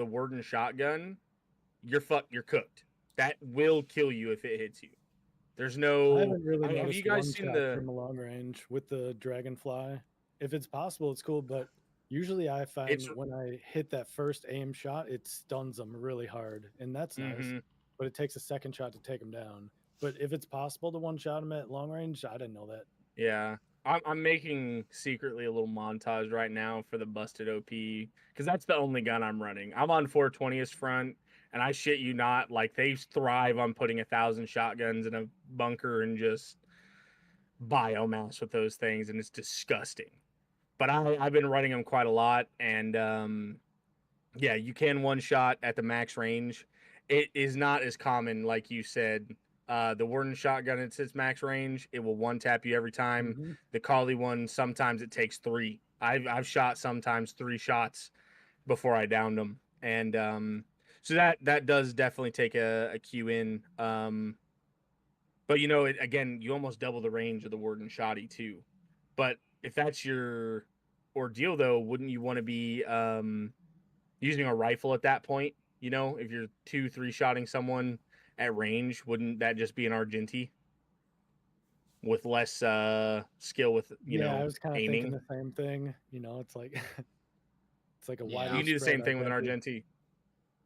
the Warden shotgun, you're cooked. That will kill you if it hits you. There's no. I haven't really Have you noticed guys one seen shot the? from a long range with the dragonfly. If it's possible, it's cool, but usually I It's. find when I hit that first aim shot, it stuns them really hard, and that's nice. Mm-hmm. But it takes a second shot to take them down. But if it's possible to one shot them at long range, I didn't know that. Yeah. I'm making secretly a little montage right now for the busted OP because that's the only gun I'm running. I'm on 420th front, and I shit you not, like they thrive on putting 1,000 shotguns in a bunker and just biomass with those things, and it's disgusting. But I've been running them quite a lot, and yeah, you can one shot at the max range. It is not as common, like you said. The Warden shotgun, it's its max range. It will one tap you every time. Mm-hmm. The Collie one, sometimes it takes 3. I've shot sometimes 3 shots before I downed them, and so that does definitely take a Q in. But again, you almost double the range of the Warden shotty too. But if that's your ordeal, though, wouldn't you want to be using a rifle at that point? If you're 2-3 shotting someone at range, wouldn't that just be an Argenti with less skill with Yeah, I was kind of thinking aiming? the same thing. It's like it's like a You Yeah. wider can do the spread same thing with an Argenti. Argenti,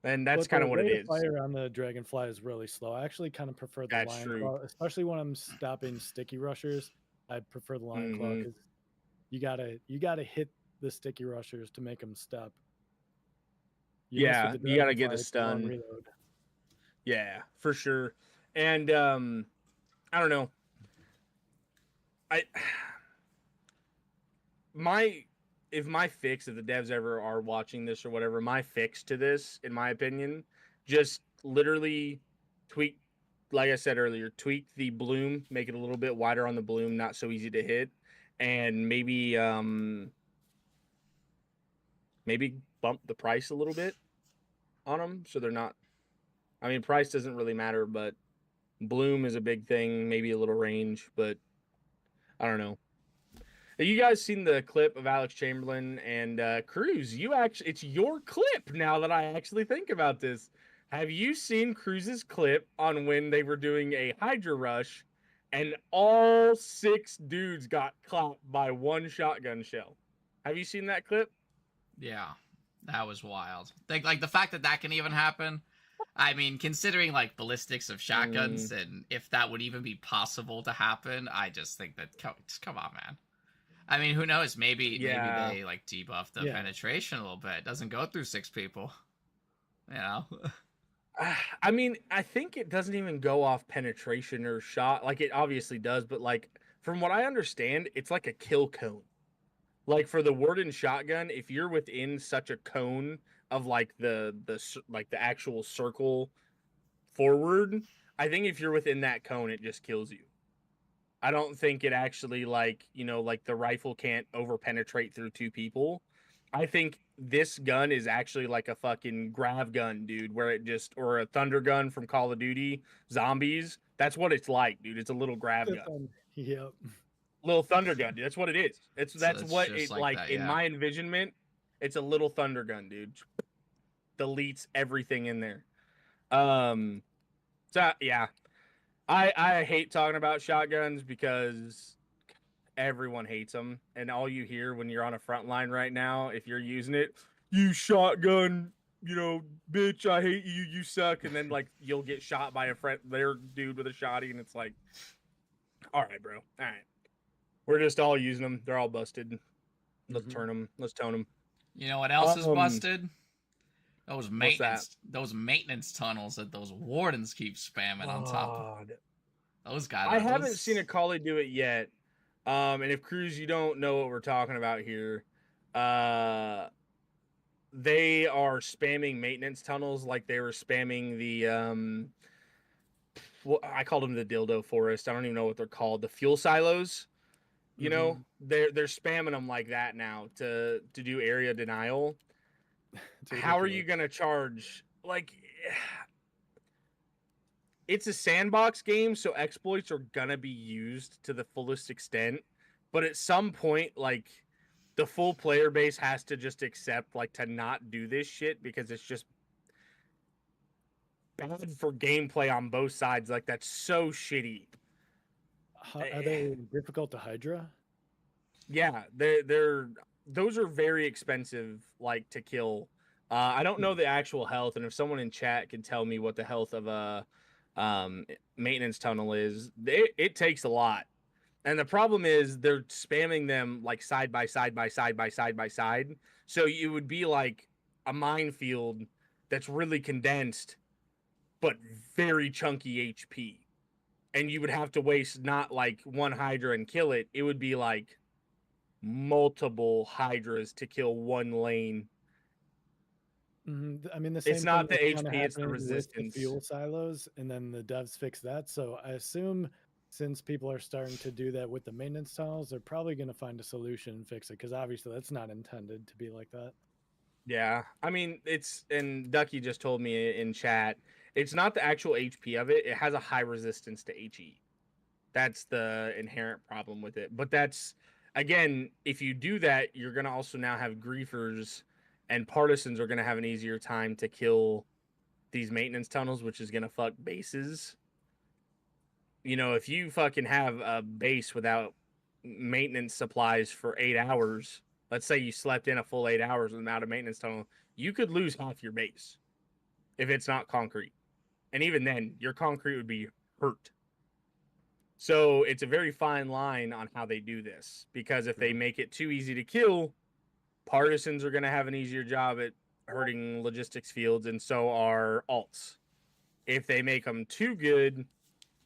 and that's But kind the of what it rate of is. fire on the Dragonfly is really slow. I actually kind of prefer the That's Lion true. Claw, especially when I'm stopping sticky rushers. I prefer the Lion Claw Mm-hmm. because you gotta hit the sticky rushers to make them stop. You miss with Yeah, the you got to get Dragonfly, a it's a long stun. reload. Yeah, for sure. And I don't know. I my if my fix, if the devs ever are watching this or whatever, my fix to this, in my opinion, just literally tweak, like I said earlier, tweak the bloom, make it a little bit wider on the bloom, not so easy to hit, and maybe bump the price a little bit on them so they're not. I mean, price doesn't really matter, but bloom is a big thing. Maybe a little range, but I don't know. Have you guys seen the clip of Alex Chamberlain and Kruuuuze? It's your clip now that I actually think about this. Have you seen Kruuuuze's clip on when they were doing a Hydra rush and all 6 dudes got clapped by one shotgun shell? Have you seen that clip? Yeah, that was wild. Like the fact that that can even happen. I mean, considering like ballistics of shotguns and if that would even be possible to happen, I just think that just come on, man. I mean, who knows? Maybe Yeah. they like debuff the Yeah. penetration a little bit. It doesn't go through 6 people. You know? I mean, I think it doesn't even go off penetration or shot. Like, it obviously does, but like from what I understand, it's like a kill cone. Like for the Warden shotgun, if you're within such a cone of like the actual circle forward, I think if you're within that cone, it just kills you. I don't think it actually like the rifle can't over penetrate through 2 people. I think this gun is actually like a fucking grav gun, dude, where it just, or a thunder gun from Call of Duty Zombies. That's what it's like, dude. It's a little grav gun. Yep. Little thunder gun, dude. That's what it is. That's it's what just it like like that, in yeah. my envisionment. It's a little thunder gun, dude. Deletes everything in there. So yeah, I hate talking about shotguns because everyone hates them, and all you hear when you're on a front line right now, if you're using it, you shotgun, bitch, I hate you, you suck, and then like you'll get shot by their dude with a shotty, and it's like, all right, bro, all right, we're just all using them, they're all busted. Let's turn them, let's tone them. You know what else is busted? What's Those maintenance tunnels that those wardens keep spamming on top of. Those guys. I haven't seen a Collie do it yet. And if Kruuuuze, you don't know what we're talking about here, they are spamming maintenance tunnels like they were spamming the I called them the dildo forest. I don't even know what they're called. The fuel silos. They're spamming them like that now to do area denial. How are you gonna charge? Like, it's a sandbox game, so exploits are gonna be used to the fullest extent. But at some point, like, the full player base has to just accept like to not do this shit because it's just bad for gameplay on both sides. Like that's so shitty. Are they difficult to Hydra? Yeah, they're those are very expensive, like to kill. I don't know the actual health, and if someone in chat can tell me what the health of a maintenance tunnel is, it takes a lot. And the problem is they're spamming them like side by side by side by side by side. So it would be like a minefield that's really condensed, but very chunky HP. And you would have to waste not like one Hydra and kill it. It would be like multiple Hydras to kill one lane. I mean, the same It's not the thing was kinda HP, it's the happening with resistance. the fuel silos, and then the devs fixed that. So I assume since people are starting to do that with the maintenance tunnels, they're probably going to find a solution and fix it because obviously that's not intended to be like that. Yeah, I mean, it's, and Ducky just told me in chat, it's not the actual HP of it. It has a high resistance to HE. That's the inherent problem with it. But that's, again, if you do that, you're going to also now have griefers and partisans are going to have an easier time to kill these maintenance tunnels, which is going to fuck bases. You know, if you fucking have a base without maintenance supplies for 8 hours, let's say you slept in a full 8 hours without a maintenance tunnel, you could lose half your base if it's not concrete. And even then, your concrete would be hurt. So it's a very fine line on how they do this, because if they make it too easy to kill, partisans are going to have an easier job at hurting logistics fields, and so are alts. If they make them too good,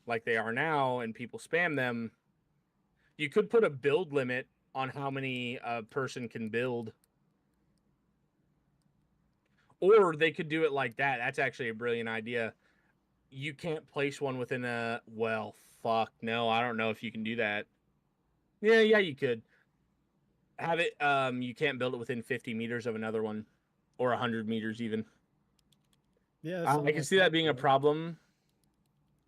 like they are now, and people spam them, you could put a build limit on how many a person can build. Or they could do it like that. That's actually a brilliant idea. You can't place one within a, well, fuck, no, I don't know if you can do that. Yeah, you could. Have it, you can't build it within 50 meters of another one, or 100 meters even. Yeah, I can see that being a problem.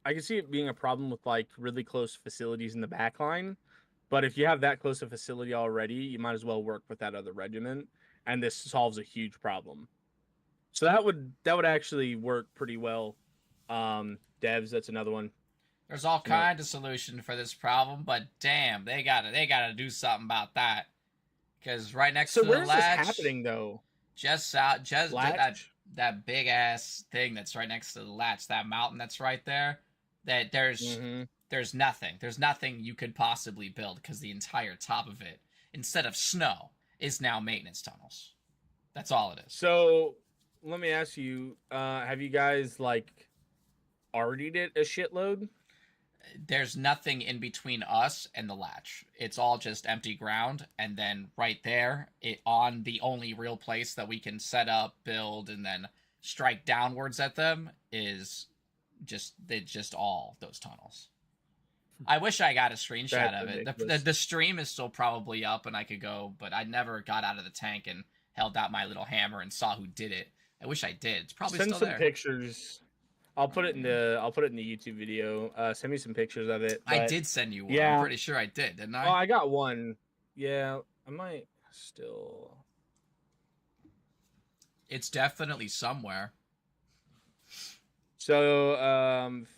I can see it being a problem with like really close facilities in the back line. But if you have that close a facility already, you might as well work with that other regiment, and this solves a huge problem. So that would actually work pretty well. Devs, that's another one. There's all kinds of solution for this problem, but damn, they gotta do something about that. Because right next to the latch, where's this happening though? Just that big ass thing that's right next to the latch, that mountain that's right there. That there's nothing you could possibly build because the entire top of it, instead of snow, is now maintenance tunnels. That's all it is. So let me ask you, have you guys like already did a shitload? There's nothing in between us and the latch. It's all just empty ground, and then right there, on the only real place that we can set up, build, and then strike downwards at them is just all those tunnels. I wish I got a screenshot of it. The stream is still probably up, and I could go, but I never got out of the tank and held out my little hammer and saw who did it. I wish I did. It's probably still there. Send some pictures. I'll put it in the YouTube video. Send me some pictures of it. I did send you one. Yeah. I'm pretty sure I did, didn't I? Oh, I got one. Yeah, I might still. It's definitely somewhere. So,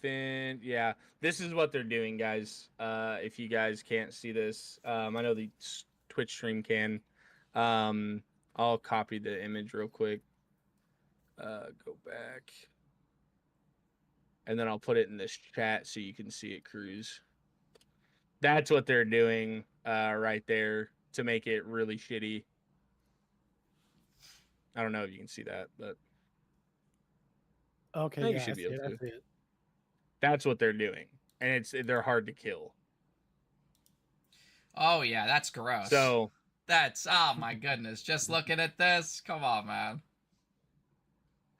yeah, this is what they're doing, guys. If you guys can't see this, I know the Twitch stream can. I'll copy the image real quick. Go back. And then I'll put it in this chat so you can see it, Kruuuuze. That's what they're doing right there to make it really shitty. I don't know if you can see that, but okay, I think you should be able to. That's what they're doing, and they're hard to kill. Oh yeah, that's gross. So that's, oh my goodness, just looking at this, come on, man.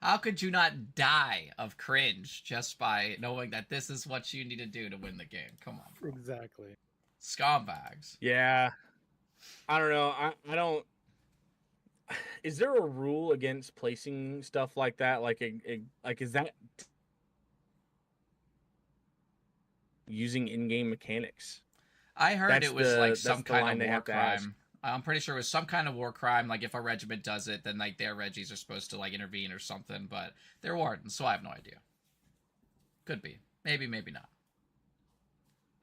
How could you not die of cringe just by knowing that this is what you need to do to win the game? Come on, bro. Exactly. Scumbags. Yeah. I don't know. I don't. Is there a rule against placing stuff like that? Like, is that using in-game mechanics? I heard it was like some kind of war crime. I'm pretty sure it was some kind of war crime. Like if a regiment does it, then like their regis are supposed to like intervene or something. But they're wardens, so I have no idea. Could be, maybe, maybe not.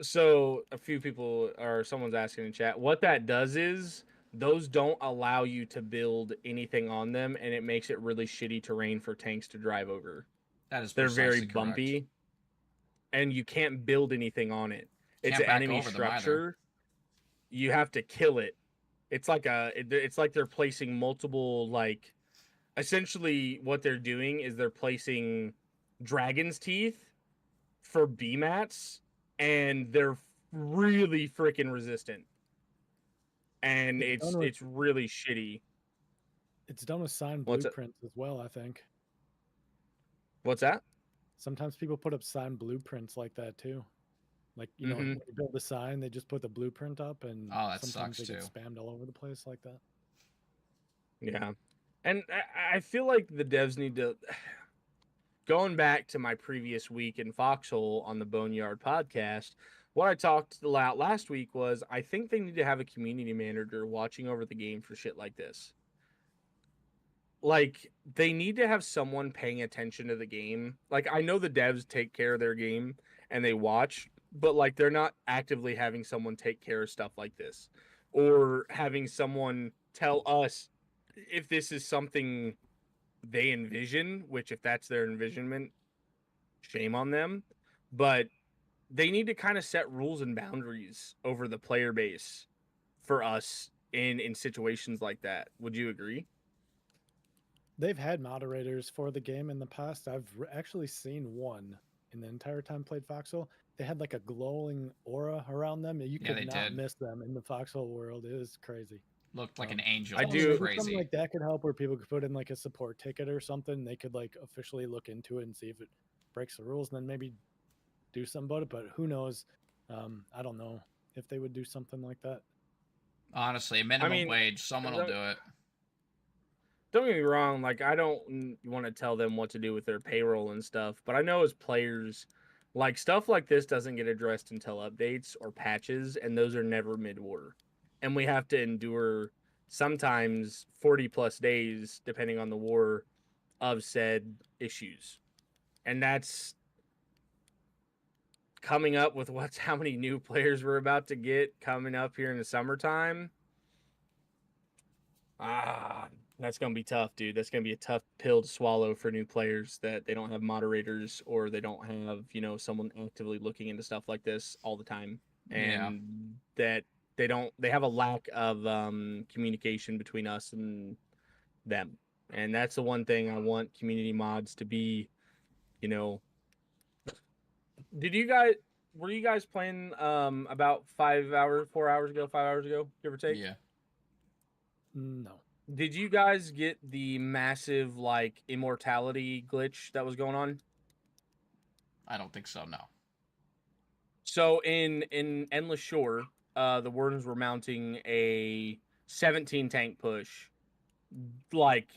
So a few people or someone's asking in chat, what that does is those don't allow you to build anything on them, and it makes it really shitty terrain for tanks to drive over. That is They're very precisely correct. bumpy, and you can't build anything on it. It's an enemy structure. You have to kill it. It's like they're placing multiple, like, essentially what they're doing is they're placing dragon's teeth for BMATs, and they're really freaking resistant. And it's really shitty. It's done with signed blueprints as well, I think. What's that? Sometimes people put up signed blueprints like that too. Like, you know, when you build a sign, they just put the blueprint up, and sometimes they get spammed all over the place like that. Yeah. And I feel like the devs need to... Going back to my previous week in FOXHOLE on the Boneyard podcast, what I talked about last week was I think they need to have a community manager watching over the game for shit like this. Like, they need to have someone paying attention to the game. Like, I know the devs take care of their game and they watch, but like they're not actively having someone take care of stuff like this, or having someone tell us if this is something they envision, which if that's their envisionment, shame on them. But they need to kind of set rules and boundaries over the player base for us in situations like that. Would you agree? They've had moderators for the game in the past. I've actually seen one in the entire time played FOXHOLE. They had like a glowing aura around them. You could not miss them in the FOXHOLE world. It was crazy. Looked like an angel. I do. Crazy. Something like that could help, where people could put in like a support ticket or something. They could like officially look into it and see if it breaks the rules, and then maybe do something about it. But who knows? I don't know if they would do something like that. Honestly, minimum wage, someone will do it. Don't get me wrong, like, I don't want to tell them what to do with their payroll and stuff, but I know as players, like, stuff like this doesn't get addressed until updates or patches, and those are never mid-war. And we have to endure sometimes 40-plus days, depending on the war, of said issues. And that's coming up with how many new players we're about to get coming up here in the summertime. That's going to be tough, dude. That's going to be a tough pill to swallow for new players, that they don't have moderators, or they don't have, you know, someone actively looking into stuff like this all the time. And that they have a lack of communication between us and them. And that's the one thing I want community mods to be, you know. Were you guys playing about 4 hours ago, 5 hours ago, give or take? Yeah. No. Did you guys get the massive, like, immortality glitch that was going on? I don't think so, no. So in Endless Shore, the Wardens were mounting a 17 tank push, like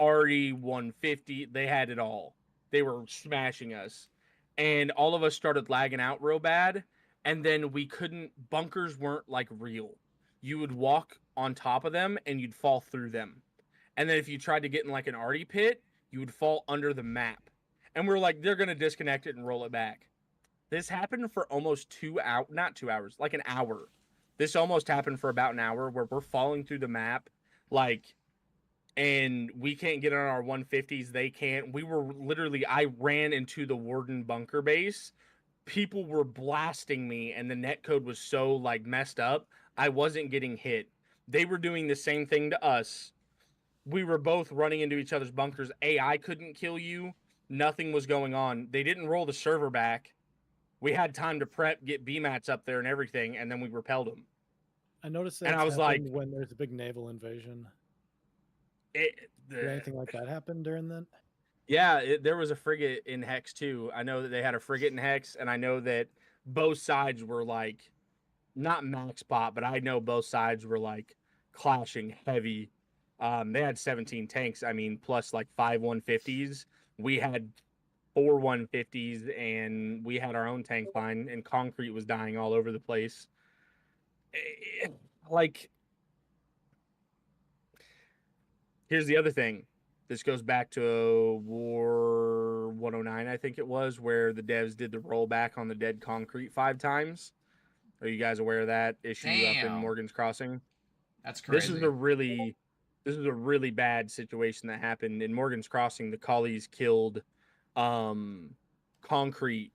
RE 150. They had it all. They were smashing us. And all of us started lagging out real bad. And then bunkers weren't like real. You would walk on top of them and you'd fall through them. And then if you tried to get in like an arty pit, you would fall under the map. And we're like, they're going to disconnect it and roll it back. This happened for almost 2 hours, not 2 hours, like an hour. This almost happened for about an hour, where we're falling through the map, like, and we can't get on our 150s. They can't. I ran into the Warden bunker base. People were blasting me, and the netcode was so like messed up, I wasn't getting hit. They were doing the same thing to us. We were both running into each other's bunkers. AI couldn't kill you. Nothing was going on. They didn't roll the server back. We had time to prep, get BMATs up there and everything, and then we repelled them. I noticed that, and I was like, when there's a big naval invasion. Did anything like that happen during that? Yeah, there was a frigate in Hex too. I know that they had a frigate in Hex, and I know that both sides were like, not max pop, but I know both sides were like clashing heavy. They had 17 tanks, I mean, plus like 5 150s. We had 4 150s, and we had our own tank line, and concrete was dying all over the place. Like, here's the other thing. This goes back to War 109, I think it was, where the devs did the rollback on the dead concrete 5 times. Are you guys aware of that issue up in Morgan's Crossing? That's crazy. This is a really bad situation that happened in Morgan's Crossing. The collies killed concrete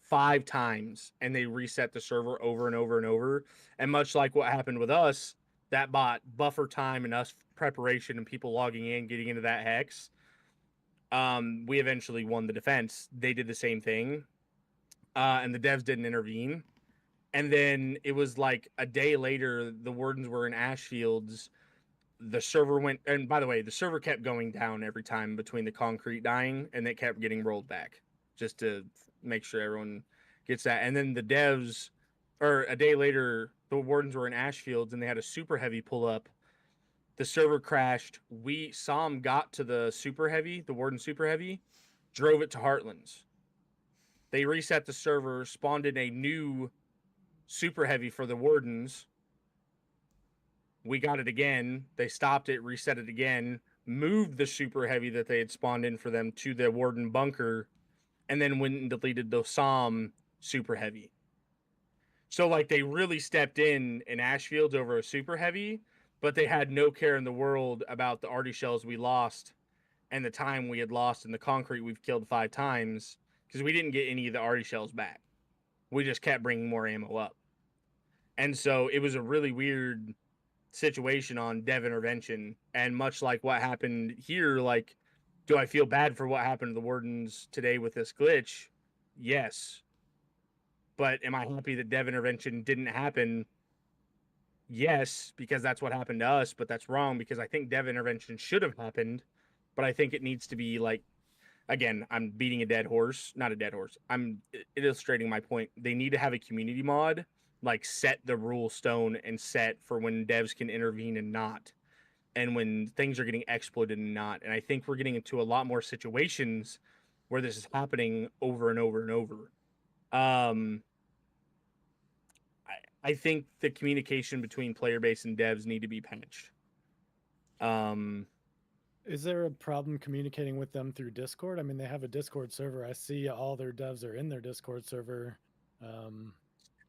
5 times, and they reset the server over and over and over. And much like what happened with us, that bought buffer time and us preparation and people logging in, getting into that hex. We eventually won the defense. They did the same thing, and the devs didn't intervene. And then it was like a day later, the wardens were in Ashfields. The server went, and by the way, the server kept going down every time between the concrete dying, and it kept getting rolled back, just to make sure everyone gets that. And then the devs, or a day later, the wardens were in Ashfields, and they had a super heavy pull up. The server crashed. Som got to the super heavy, the warden super heavy, drove it to Heartlands. They reset the server, spawned in a new super heavy for the wardens. We got it again. They stopped it, reset it again, moved the super heavy that they had spawned in for them to the warden bunker, and then went and deleted the Som super heavy. So like they really stepped in Ashfields over a super heavy, but they had no care in the world about the arty shells we lost and the time we had lost in the concrete we've killed 5 times, because we didn't get any of the arty shells back. We just kept bringing more ammo up. And so it was a really weird situation on dev intervention. And much like what happened here, like, do I feel bad for what happened to the wardens today with this glitch? Yes. But am I happy that dev intervention didn't happen? Yes, because that's what happened to us, but that's wrong, because I think dev intervention should have happened, but I think it needs to be like, again, I'm beating a dead horse, not a dead horse. I'm illustrating my point. They need to have a community mod, like set the rule stone and set for when devs can intervene and not, and when things are getting exploited and not. And I think we're getting into a lot more situations where this is happening over and over and over. I think the communication between player base and devs need to be patched. Is there a problem communicating with them through Discord? I mean, they have a Discord server. I see all their devs are in their Discord server.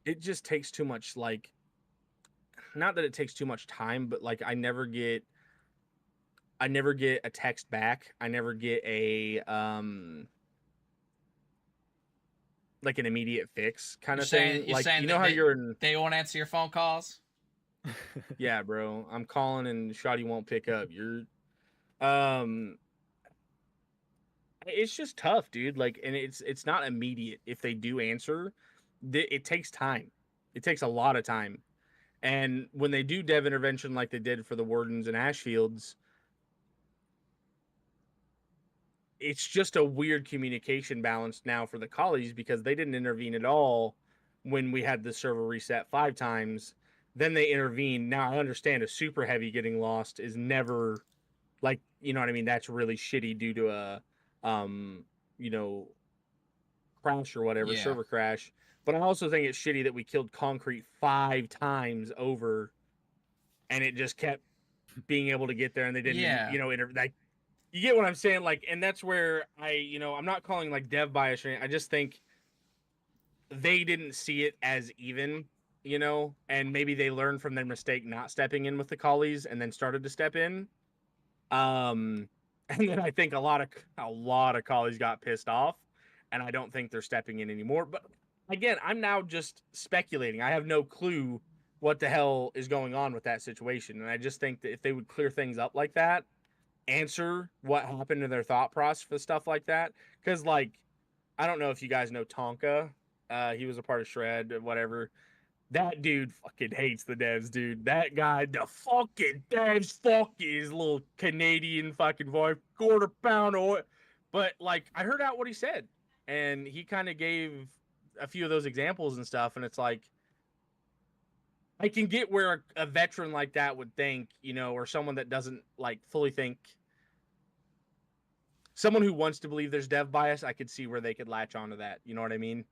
It just takes too much, like, not that it takes too much time, but like I never get a text back. I never get a like an immediate fix kind of thing. Like, you know how they won't answer your phone calls? Yeah, bro. I'm calling and Shoddy won't pick up. It's just tough, dude. Like, and it's not immediate. If they do answer, it takes time. It takes a lot of time. And when they do dev intervention like they did for the wardens and Ashfields, it's just a weird communication balance now for the collies, because they didn't intervene at all when we had the server reset 5 times. Then they intervened. Now I understand a super heavy getting lost is never, like, you know what I mean? That's really shitty due to a crash or whatever, server crash. But I also think it's shitty that we killed concrete 5 times over, and it just kept being able to get there, and they didn't, like, you get what I'm saying? Like, and that's where I'm not calling like dev bias or anything. I just think they didn't see it as even, and maybe they learned from their mistake not stepping in with the collies and then started to step in. And then I think a lot of collies got pissed off, and I don't think they're stepping in anymore. But again, I'm now just speculating. I have no clue what the hell is going on with that situation. And I just think that if they would clear things up like that, answer what happened to their thought process for stuff like that. Because, like, I don't know if you guys know Tonka. He was a part of Shred, whatever. That dude fucking hates the devs, dude. That guy, the fucking devs, his little Canadian fucking voice, quarter pound oil. But, like, I heard out what he said, and he kind of gave a few of those examples and stuff, and it's like, I can get where a veteran like that would think, or someone that doesn't like fully think. Someone who wants to believe there's dev bias, I could see where they could latch onto that. You know what I mean?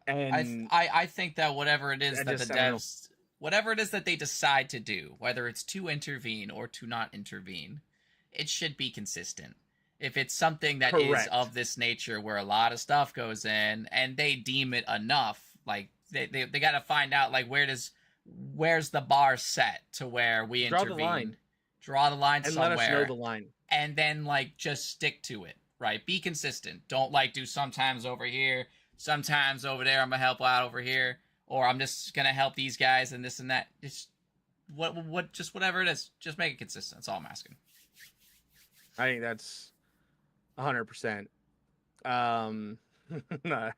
And I think that whatever it is that the devs, whatever it is that they decide to do, whether it's to intervene or to not intervene, it should be consistent. If it's something that Correct. is of this nature where a lot of stuff goes in and they deem it enough, like they got to find out like where's the bar set to where we intervene, draw the line and somewhere, let us know the line, and then like just stick to it, right? Be consistent. Don't like do sometimes over here, sometimes over there. I'm gonna help out over here, or I'm just gonna help these guys and this and that. Just just whatever it is, just make it consistent. That's all I'm asking. I think that's 100%. I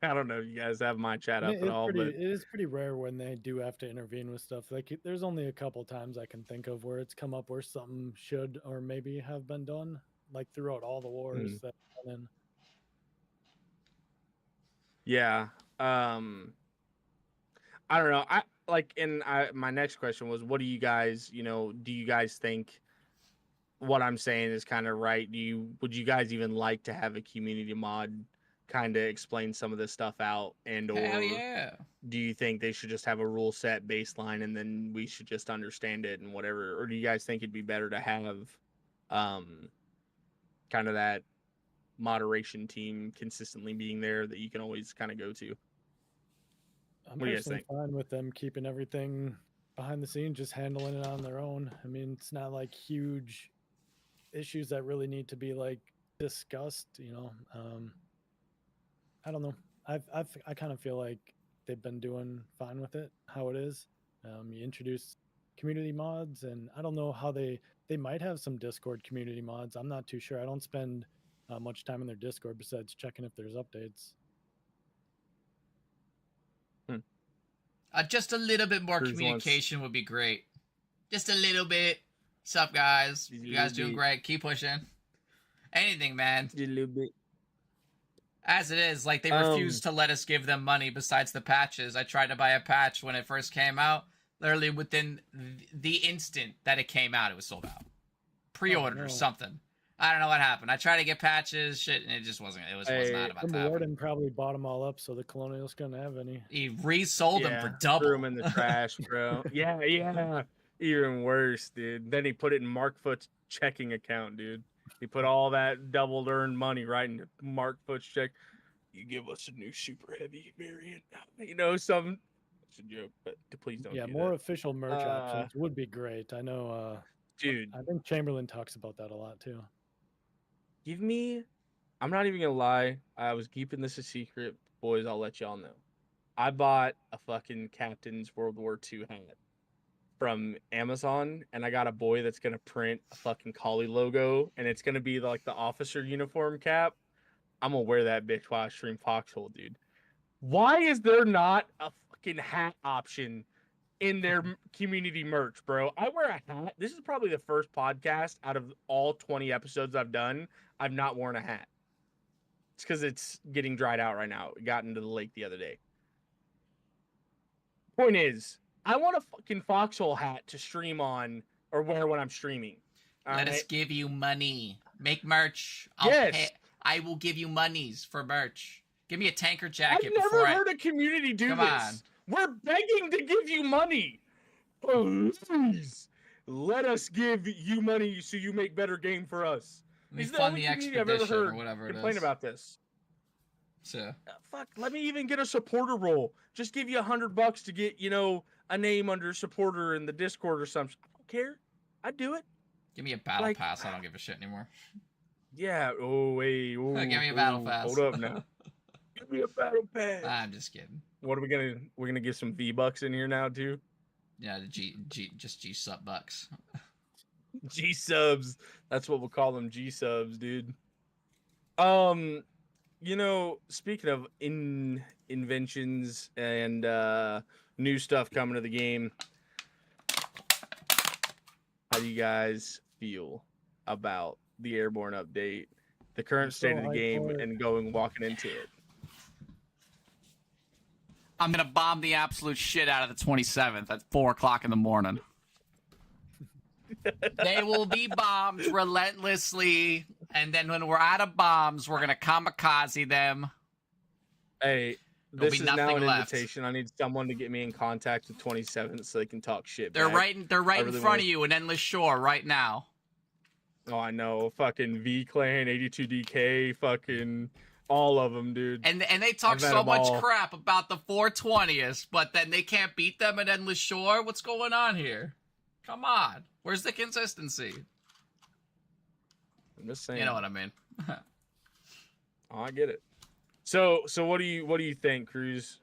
don't know if you guys have my chat up at all, but it is pretty rare when they do have to intervene with stuff. Like there's only a couple times I can think of where it's come up where something should or maybe have been done, like throughout all the wars that went in. Yeah. I don't know. My next question was, what do you guys, do you guys think what I'm saying is kind of right? Would you guys even like to have a community mod kind of explain some of this stuff out, and Hell yeah. do you think they should just have a rule set baseline and then we should just understand it and whatever? Or do you guys think it'd be better to have kind of that moderation team consistently being there that you can always kind of go to? I'm personally fine with them keeping everything behind the scenes, just handling it on their own. I mean, it's not like huge issues that really need to be like discussed, I don't know. I kind of feel like they've been doing fine with it, how it is. You introduce community mods, and I don't know how they might have some Discord community mods. I'm not too sure. I don't spend much time in their Discord besides checking if there's updates. Just a little bit more communication would be great. Just a little bit. What's up, guys? You guys doing great. Keep pushing. Anything, man. A little bit. As it is, like, they refused to let us give them money besides the patches. I tried to buy a patch when it first came out. Literally within the instant that it came out, it was sold out. Pre-ordered or something. I don't know what happened. I tried to get patches, shit, and it just wasn't. It was not about that. Warden probably bought them all up, so the Colonials couldn't have any. He resold them for double. Threw them in the trash, bro. Yeah. Even worse, dude. Then he put it in Markfoot's checking account, dude. He put all that doubled earned money right into Markfoot's check. You give us a new super heavy variant. It's a joke, but please don't. Yeah, more official merch options would be great. I know, dude. I think Chamberlain talks about that a lot too. I'm not even gonna lie. I was keeping this a secret, boys. I'll let y'all know. I bought a fucking Captain's World War II hat from Amazon, and I got a boy that's gonna print a fucking Collie logo, and it's gonna be like the officer uniform cap. I'm gonna wear that bitch while I stream FOXHOLE, dude. Why is there not a fucking hat option in their community merch, bro? I wear a hat. This is probably the first podcast out of all 20 episodes I've done I've not worn a hat. It's because it's getting dried out right now. It got into the lake the other day. Point is, I want a fucking FOXHOLE hat to stream on or wear when I'm streaming. Let us give you money. Make merch. I will give you monies for merch. Give me a tanker jacket. I've never heard a community do this. On. We're begging to give you money. Please, let us give you money so you make better game for us. We fund the expedition or whatever it is. Complain about this. So fuck. Let me even get a supporter role. Just give you $100 to get a name under supporter in the Discord or something. I don't care. I'd do it. Give me a battle pass. I don't give a shit anymore. Yeah. Oh wait. Give me a battle pass. Hold up now. Give me a battle pass. I'm just kidding. What are we gonna? We're gonna get some V-Bucks in here now too. Yeah, the G sub bucks. G subs. That's what we'll call them. G subs, dude. Speaking of inventions and new stuff coming to the game, how do you guys feel about the airborne update, the current state of the game, and walking into it? I'm gonna bomb the absolute shit out of the 27th at 4:00 in the morning. They will be bombed relentlessly, and then when we're out of bombs, we're gonna kamikaze them. Hey, this is now an invitation. I need someone to get me in contact with 27th so they can talk shit. They're right in front of you in Endless Shore right now. Oh, I know. Fucking V-Clan, 82DK, fucking all of them, dude. And they talk so much crap about the 420th, but then they can't beat them at Endless Shore? What's going on here? Come on. Where's the consistency? I'm just saying. You know what I mean. Oh, I get it. So what do you think, Kruuuuze?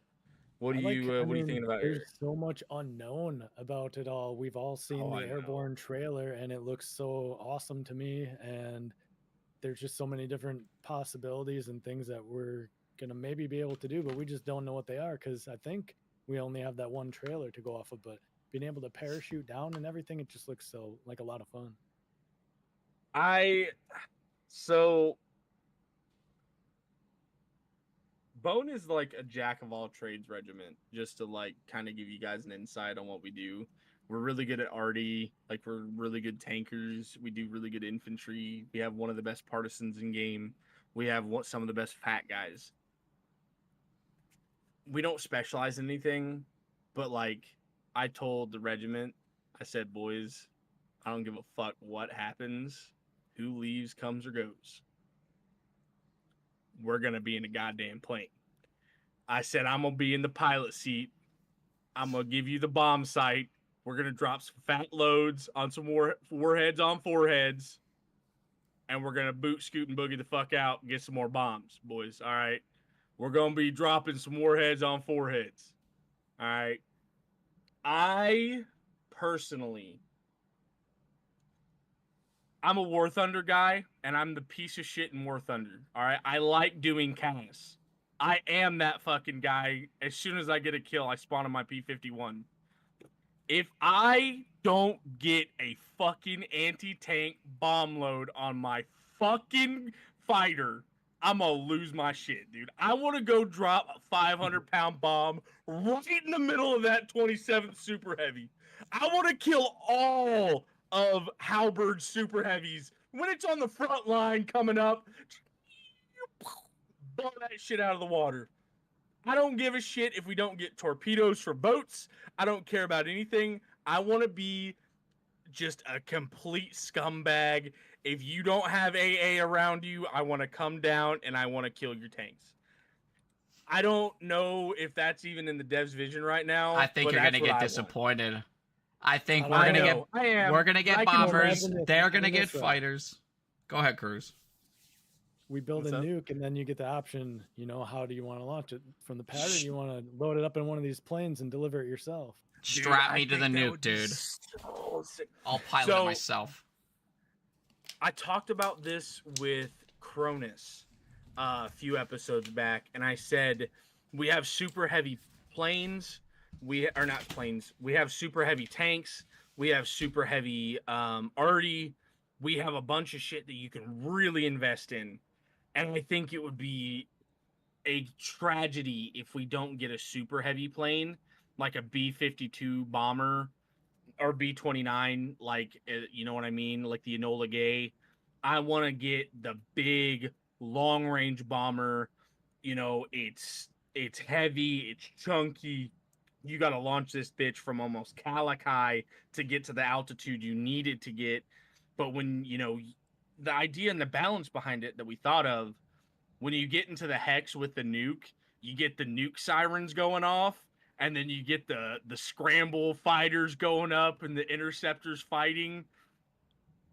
What are you thinking about here? There's so much unknown about it all. We've all seen the Airborne trailer, and it looks so awesome to me. And there's just so many different possibilities and things that we're gonna maybe be able to do, but we just don't know what they are because I think we only have that one trailer to go off of. But being able to parachute down and everything, it just looks so like a lot of fun. Bone is like a jack of all trades regiment, just to like kind of give you guys an insight on what we do. We're really good at arty, like we're really good tankers. We do really good infantry. We have one of the best partisans in game. We have some of the best fat guys. We don't specialize in anything, but like I told the regiment, I said, boys, I don't give a fuck what happens, who leaves, comes or goes. We're going to be in a goddamn plane. I said, I'm going to be in the pilot seat. I'm going to give you the bomb sight. We're going to drop some fat loads on some warheads on foreheads. And we're going to boot, scoot, and boogie the fuck out and get some more bombs, boys. All right. We're going to be dropping some warheads on foreheads. All right. I personally, I'm a War Thunder guy, and I'm the piece of shit in War Thunder. All right, I like doing casts. I am that fucking guy. As soon as I get a kill, I spawn on my P-51. If I don't get a fucking anti-tank bomb load on my fucking fighter, I'm gonna lose my shit, dude. I want to go drop a 500-pound bomb right in the middle of that 27th Super Heavy. I want to kill all of Halberd's super heavies when it's on the front line coming up. Blow that shit out of the water. I don't give a shit if we don't get torpedoes for boats. I don't care about anything. I want to be just a complete scumbag. If you don't have AA around you, I want to come down and I want to kill your tanks. I don't know if that's even in the devs' vision right now. I think you're gonna get disappointed. I think we're gonna get bombers. They're gonna get fighters. Go ahead, Kruuuuze. We build a nuke, and then you get the option. You know, how do you want to launch it from the pattern? You want to load it up in one of these planes and deliver it yourself. Strap me to the nuke, dude. I'll pilot it myself. I talked about this with Cronus a few episodes back, and I said we have super heavy planes. We are not planes. We have super heavy tanks. We have super heavy arty. We have a bunch of shit that you can really invest in. And I think it would be a tragedy if we don't get a super heavy plane, like a B-52 bomber or B-29, like, you know what I mean? Like the Enola Gay. I want to get the big long-range bomber. You know, it's heavy, it's chunky. You got to launch this bitch from almost Calakai to get to the altitude you needed to get. But when, you know, the idea and the balance behind it that we thought of, when you get into the hex with the nuke, you get the nuke sirens going off, and then you get the scramble fighters going up and the interceptors fighting.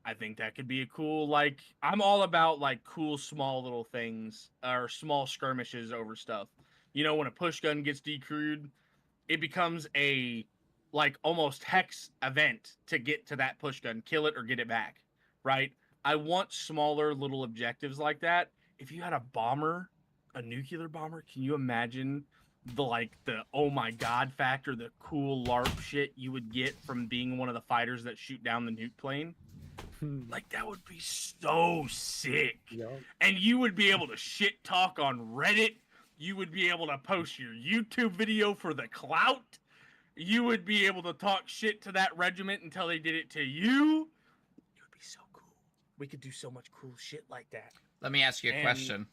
I think that could be a cool, like, I'm all about, like, cool small little things, or small skirmishes over stuff. You know, when a push gun gets decrewed, it becomes a, like, almost hex event to get to that push gun, kill it or get it back, right? I want smaller little objectives like that. If you had a bomber, a nuclear bomber, can you imagine the oh my god factor, the cool LARP shit you would get from being one of the fighters that shoot down the nuke plane? Like, that would be so sick. Yep. And you would be able to shit talk on Reddit. You would be able to post your YouTube video for the clout. You would be able to talk shit to that regiment until they did it to you. It would be so cool. We could do so much cool shit like that. Let me ask you a question.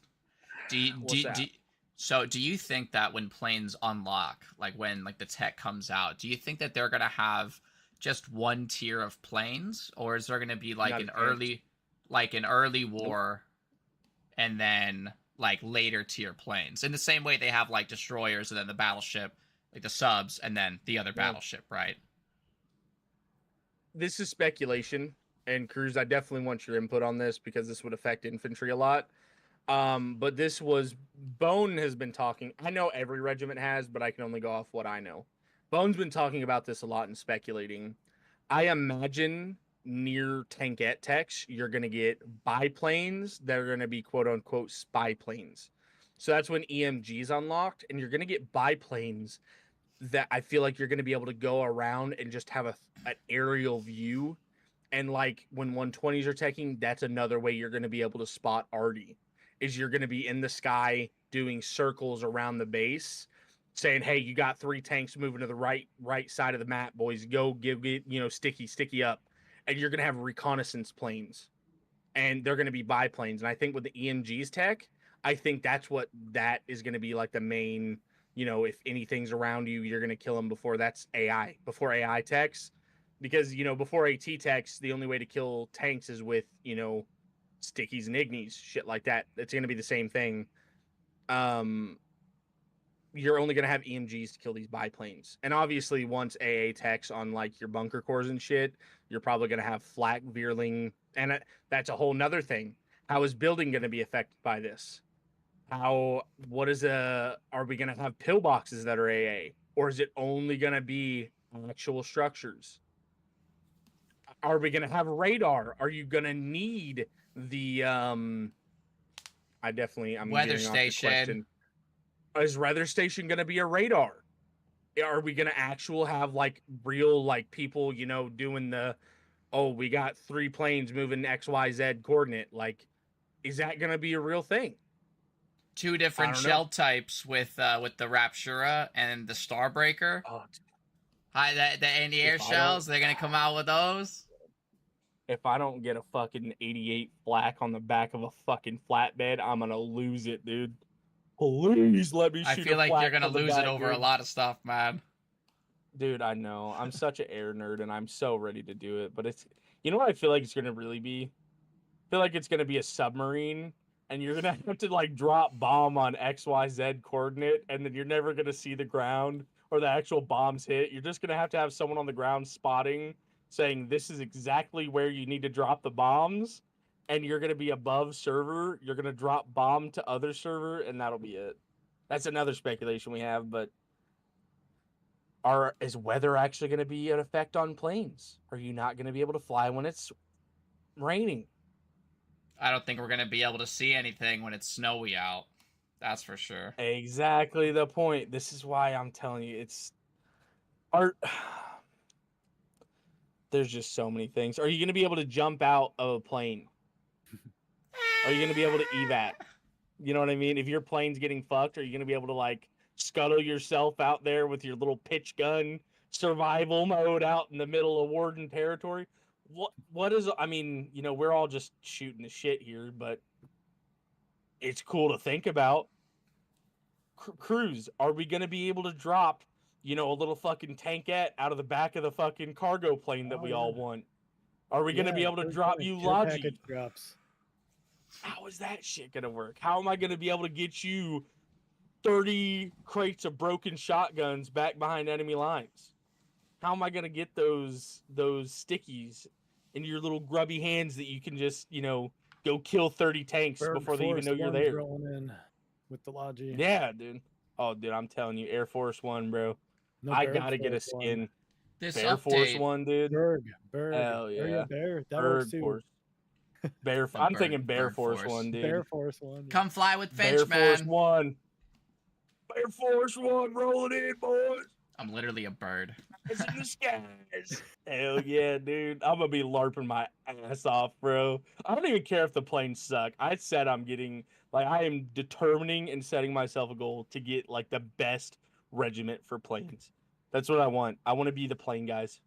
Do you think that when planes unlock, like when the tech comes out, do you think that they're gonna have just one tier of planes, or is there gonna be like an early? like an early war, and then like later tier planes. In the same way they have like destroyers and then the battleship, like the subs, and then the other battleship, right? This is speculation, and Kruuuuze, I definitely want your input on this because this would affect infantry a lot. But this was Bone has been talking. I know every regiment has, but I can only go off what I know. Bone's been talking about this a lot and speculating. I imagine near tankette techs, you're going to get biplanes that are going to be quote unquote spy planes. So that's when EMG's unlocked, and you're going to get biplanes that I feel like you're going to be able to go around and just have an aerial view. And like when 120s are taking, that's another way you're going to be able to spot Artie. Is you're going to be in the sky doing circles around the base, saying, "Hey, you got 3 tanks moving to the right side of the map, boys. Go get sticky up." And you're going to have reconnaissance planes, and they're going to be biplanes. And I think with the EMG's tech, I think that is going to be like the main. If anything's around you, you're going to kill them before before AI techs, because before AT techs, the only way to kill tanks is with stickies and ignies, shit like that. It's going to be the same thing. You're only going to have EMGs to kill these biplanes. And obviously, once AA techs on like your bunker cores and shit, you're probably going to have flak, Veerling. And that's a whole nother thing. How is building going to be affected by this? Are we going to have pillboxes that are AA? Or is it only going to be actual structures? Are we going to have radar? Are you going to need the I'm weather station? Is weather station going to be a radar? Are we going to have like real like people doing we got 3 planes moving XYZ coordinate? Like, is that going to be a real thing? 2 different shell types with the Raptura and the Starbreaker. Oh, the anti-air shells, they're going to come out with those. If I don't get a fucking 88 flak on the back of a fucking flatbed, I'm going to lose it, dude. Please let me shoot. I feel like you're going to lose it over a lot of stuff, man. Dude, I know. I'm such an air nerd, and I'm so ready to do it. But it's, what I feel like it's going to really be? I feel like it's going to be a submarine, and you're going to have to, like, drop bomb on XYZ coordinate, and then you're never going to see the ground or the actual bombs hit. You're just going to have someone on the ground spotting, saying this is exactly where you need to drop the bombs, and you're going to be above server. You're going to drop bomb to other server, and that'll be it. That's another speculation we have, but is weather actually going to be an effect on planes? Are you not going to be able to fly when it's raining? I don't think we're going to be able to see anything when it's snowy out. That's for sure. Exactly the point. This is why I'm telling you, it's art. There's just so many things. Are you going to be able to jump out of a plane? Are you going to be able to evac? You know what I mean? If your plane's getting fucked, are you going to be able to like scuttle yourself out there with your little pitch gun survival mode out in the middle of Warden territory? What is, I mean, we're all just shooting the shit here, but it's cool to think about. Kruuuuze, are we going to be able to drop, a little fucking tankette out of the back of the fucking cargo plane that we all want? Are we going to be able to drop you Logi? How is that shit going to work? How am I going to be able to get you 30 crates of broken shotguns back behind enemy lines? How am I going to get those stickies in your little grubby hands that you can just, go kill 30 tanks before they even know you're there? Rolling in with the Logi. Yeah, dude. Oh, dude, I'm telling you, Air Force One, bro. No, I got to get a skin. This Air Force One, dude. Berg. Hell yeah. Bear. That Berg Force. I'm thinking Bear Force One, dude. Bear Force One. Yeah. Come fly with FINCH, man. Bear Force One. Bear Force One, rolling in, boys. I'm literally a bird. It's in the skies. Hell yeah, dude. I'm going to be LARPing my ass off, bro. I don't even care if the planes suck. I said I am determining and setting myself a goal to get, like, the best regiment for planes. That's what I want. I want to be the plane guys.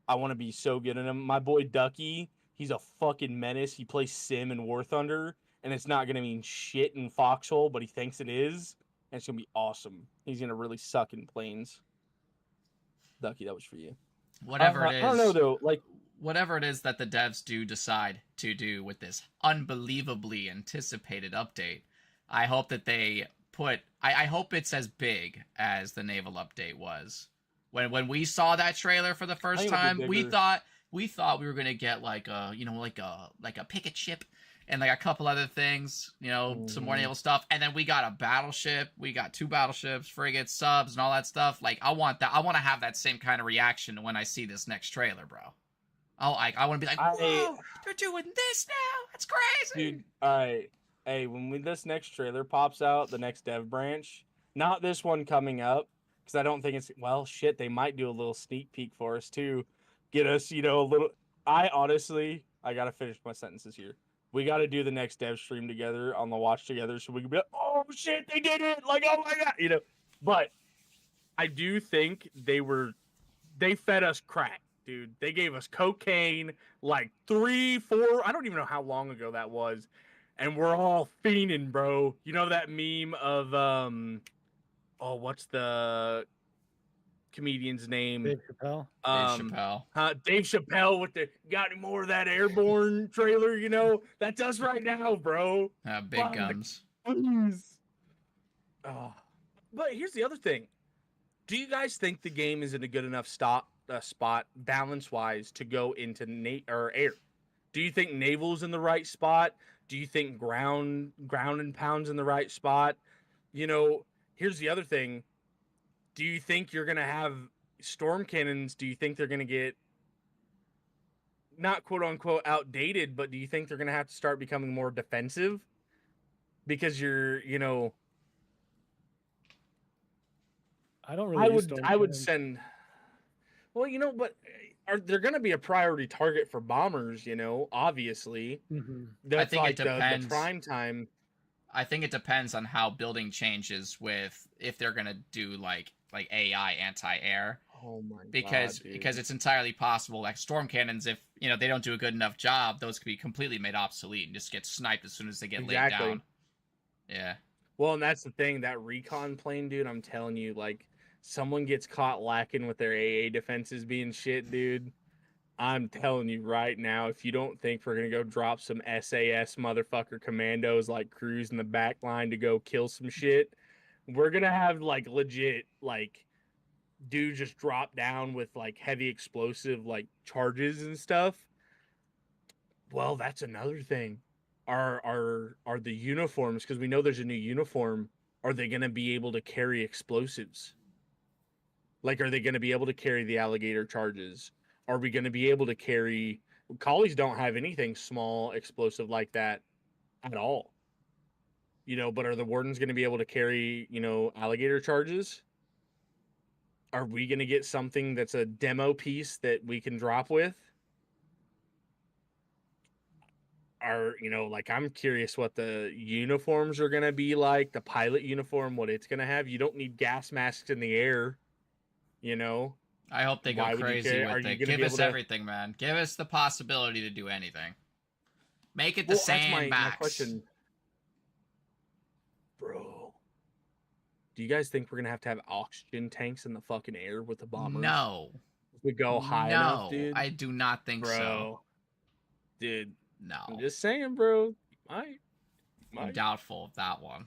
I want to be so good in them. My boy Ducky, he's a fucking menace. He plays Sim in War Thunder, and it's not going to mean shit in Foxhole, but he thinks it is. And it's going to be awesome. He's going to really suck in planes. Ducky, that was for you. Whatever it is. I don't know, though. Like, whatever it is that the devs do decide to do with this unbelievably anticipated update, I hope that they put. I hope it's as big as the naval update was. When we saw that trailer for the first time, we thought we were gonna get like a like a picket ship and like a couple other things, some more naval stuff, and then we got a battleship, we got 2 battleships, frigates, subs, and all that stuff. Like I want that. I want to have that same kind of reaction when I see this next trailer, bro. I want to be like, whoa, they're doing this now. That's crazy, dude. All right, hey, when this next trailer pops out, the next dev branch, not this one coming up, because I don't think it's shit. They might do a little sneak peek for us too, get us, a little. I gotta finish my sentences here. We got to do the next dev stream together on the watch together, so we can be like, oh shit, they did it! Like, oh my god, But I do think they fed us crack, dude. They gave us cocaine like 3, 4. I don't even know how long ago that was, and we're all fiending, bro. You know that meme of what's the comedian's name? Dave Chappelle. Dave Chappelle with the got any more of that Airborne trailer? That's us right now, bro. Big guns. But here's the other thing. Do you guys think the game is in a good enough spot balance wise to go into air? Do you think naval's in the right spot? Do you think ground and pound's in the right spot? Here's the other thing. Do you think you're going to have storm cannons? Do you think they're going to get not quote unquote outdated, but do you think they're going to have to start becoming more defensive? Because I don't really I would send but they're going to be a priority target for bombers, obviously. Mm-hmm. That's I think it depends. The prime time. I think it depends on how building changes with if they're going to do like AI anti-air. Oh my god. Because it's entirely possible like storm cannons, if they don't do a good enough job, those could be completely made obsolete and just get sniped as soon as they get laid down. Yeah. Well, and that's the thing, that recon plane, dude, I'm telling you, like, someone gets caught lacking with their AA defenses being shit, dude. I'm telling you right now, if you don't think we're going to go drop some SAS motherfucker commandos like Kruuuuze in the back line to go kill some shit, we're going to have, like, legit, like, dude just drop down with, like, heavy explosive, like, charges and stuff. Well, that's another thing. Are the uniforms, because we know there's a new uniform, are they going to be able to carry explosives? Like, are they going to be able to carry the alligator charges? Are we going to be able to carry... Collies don't have anything small explosive like that at all. But are the Wardens going to be able to carry, alligator charges? Are we going to get something that's a demo piece that we can drop with? I'm curious what the uniforms are going to be like, the pilot uniform, what it's going to have. You don't need gas masks in the air, I hope they go crazy with it. Give us everything, man. Give us the possibility to do anything. Make it the sandbags. My question. Bro, do you guys think we're going to have oxygen tanks in the fucking air with the bombers? No. If we go high enough, dude? I do not think so. Dude. No. I'm just saying, bro. Might. I'm doubtful of that one.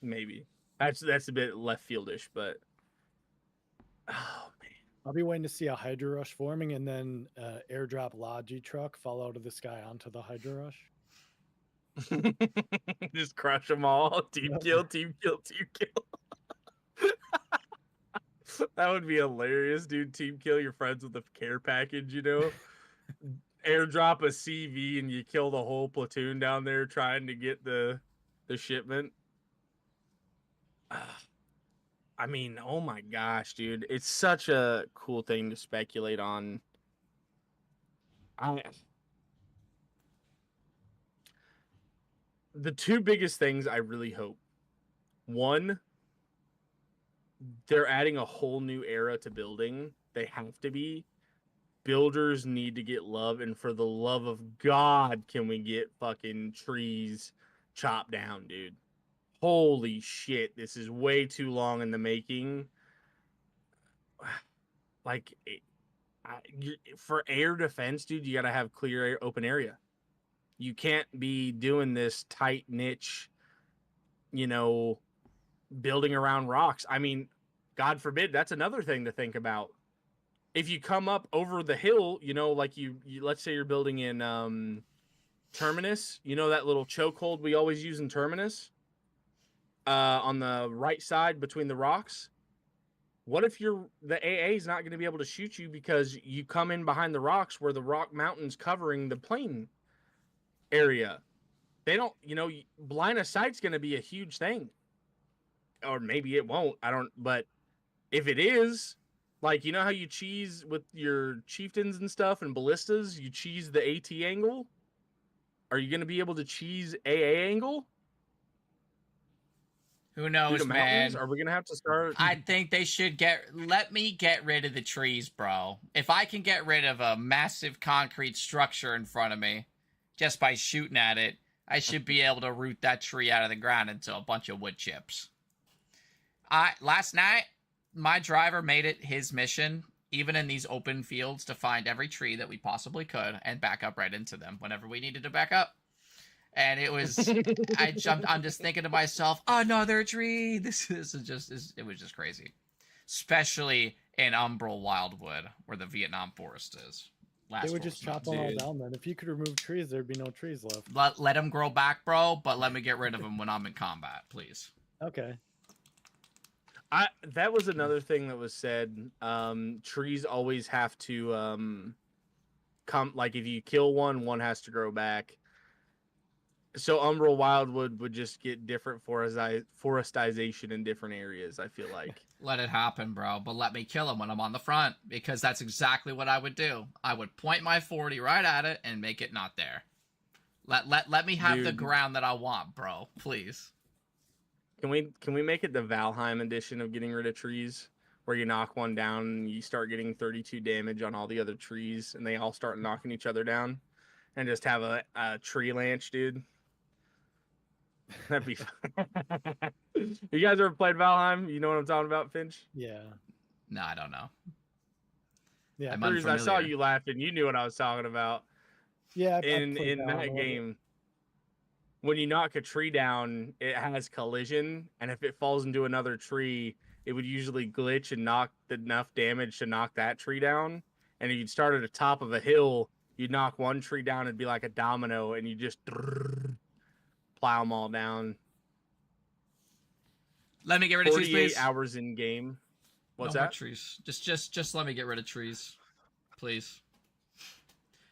Maybe. That's a bit left fieldish, but... Oh, man. I'll be waiting to see a Hydra Rush forming and then airdrop Logi truck fall out of the sky onto the Hydra Rush. Just crush them all. Team kill, team kill, team kill. That would be hilarious, dude. Team kill your friends with a care package, Airdrop a CV and you kill the whole platoon down there trying to get the shipment. I mean, oh my gosh, dude. It's such a cool thing to speculate on. The two biggest things I really hope. One, they're adding a whole new era to building. They have to be. Builders need to get love, and for the love of God, can we get fucking trees chopped down, dude? Holy shit, this is way too long in the making. Like, For air defense, dude, you got to have clear open area. You can't be doing this tight niche, building around rocks. I mean, God forbid, that's another thing to think about. If you come up over the hill, like you let's say you're building in Terminus, that little chokehold we always use in Terminus, on the right side between the rocks. What if the AA is not going to be able to shoot you because you come in behind the rocks where the rock mountain's covering the plane area? They don't, line of sight's going to be a huge thing. Or maybe it won't. But if it is, like, how you cheese with your chieftains and stuff and ballistas, you cheese the AT angle? Are you going to be able to cheese AA angle? Who knows, man? Are we going to have to start? I think they should let me get rid of the trees, bro. If I can get rid of a massive concrete structure in front of me just by shooting at it, I should be able to root that tree out of the ground into a bunch of wood chips. Last night, my driver made it his mission, even in these open fields, to find every tree that we possibly could and back up right into them whenever we needed to back up. And it was, I'm just thinking to myself, another tree. It was just crazy. Especially in Umbral Wildwood, where the Vietnam forest is. They would just chop them all down then. If you could remove trees, there'd be no trees left. Let them grow back, bro, but let me get rid of them when I'm in combat, please. Okay. That was another thing that was said. Trees always have to come, like, if you kill one has to grow back. So Umbral Wildwood would just get different forestization in different areas, I feel like. Let it happen, bro, but let me kill him when I'm on the front, because that's exactly what I would do. I would point my 40 right at it and make it not there. Let me have the ground that I want, bro, please. Can we make it the Valheim edition of getting rid of trees, where you knock one down and you start getting 32 damage on all the other trees, and they all start knocking each other down, and just have a tree lance, dude? That'd be fun. You guys ever played Valheim? You know what I'm talking about, Finch? Yeah. No, I don't know. Yeah, I saw you laughing. You knew what I was talking about. Yeah, in that game, when you knock a tree down, it has collision, and if it falls into another tree, it would usually glitch and knock enough damage to knock that tree down. And if you'd start at the top of a hill, you'd knock one tree down, it'd be like a domino, and you just plow them all down. Let me get rid of trees, please. 48 hours in game. What's that? Trees. Just let me get rid of trees, please.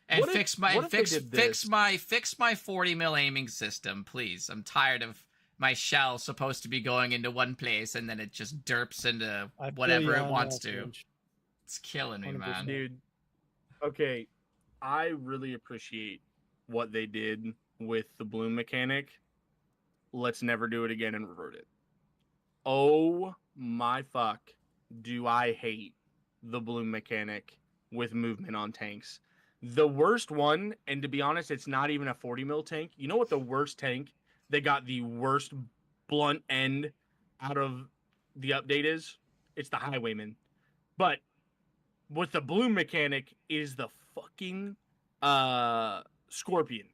And fix my 40 mil aiming system, please. I'm tired of my shell supposed to be going into one place and then it just derps into whatever it wants to. It's killing me, 100%. Man. Dude. Okay, I really appreciate what they did with the bloom mechanic. Let's never do it again and revert it. Oh my fuck, do I hate the bloom mechanic with movement on tanks. The worst one, and to be honest, it's not even a 40 mil tank. You know what the worst tank that got the worst blunt end out of the update is? It's the Highwayman. But with the bloom mechanic is the fucking Scorpion.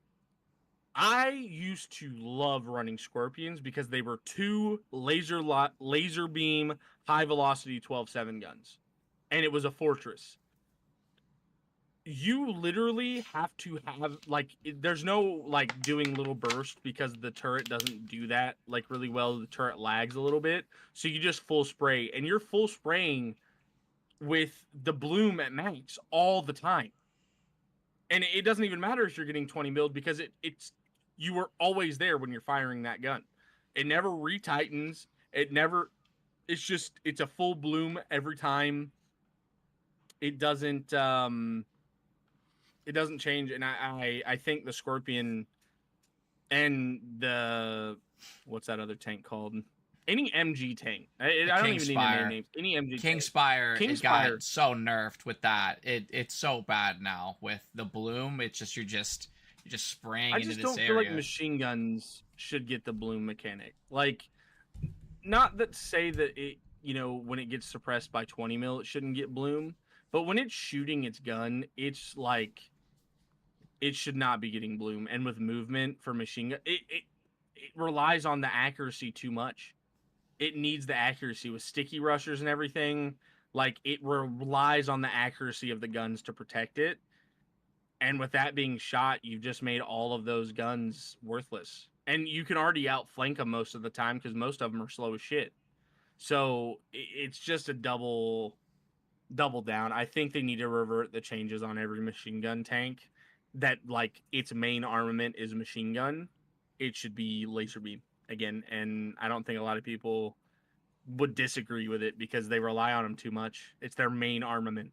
I used to love running Scorpions because they were two laser beam high velocity 12-7 guns, and it was a fortress. You literally have to have, like, there's no like doing little burst because the turret doesn't do that like really well. The turret lags a little bit, so you just full spray, and you're full spraying with the bloom at max all the time. And it doesn't even matter if you're getting 20 milled because it's you were always there when you're firing that gun. It never retightens. It's a full bloom every time. It doesn't change. And I think the Scorpion and the, what's that other tank called? Any MG tank. I don't even need to name names. Any MG Kingspire, it got so nerfed with that. It's so bad now with the bloom. It's just you're just spraying into this area. I just don't feel like machine guns should get the bloom mechanic. Like, not that say that it, when it gets suppressed by 20 mil, it shouldn't get bloom. But when it's shooting its gun, it's like it should not be getting bloom. And with movement for machine gun, it relies on the accuracy too much. It needs the accuracy with sticky rushers and everything. Like it relies on the accuracy of the guns to protect it. And with that being shot, you've just made all of those guns worthless. And you can already outflank them most of the time because most of them are slow as shit. So it's just a double down. I think they need to revert the changes on every machine gun tank that like its main armament is machine gun. It should be laser beam again. And I don't think a lot of people would disagree with it because they rely on them too much. It's their main armament.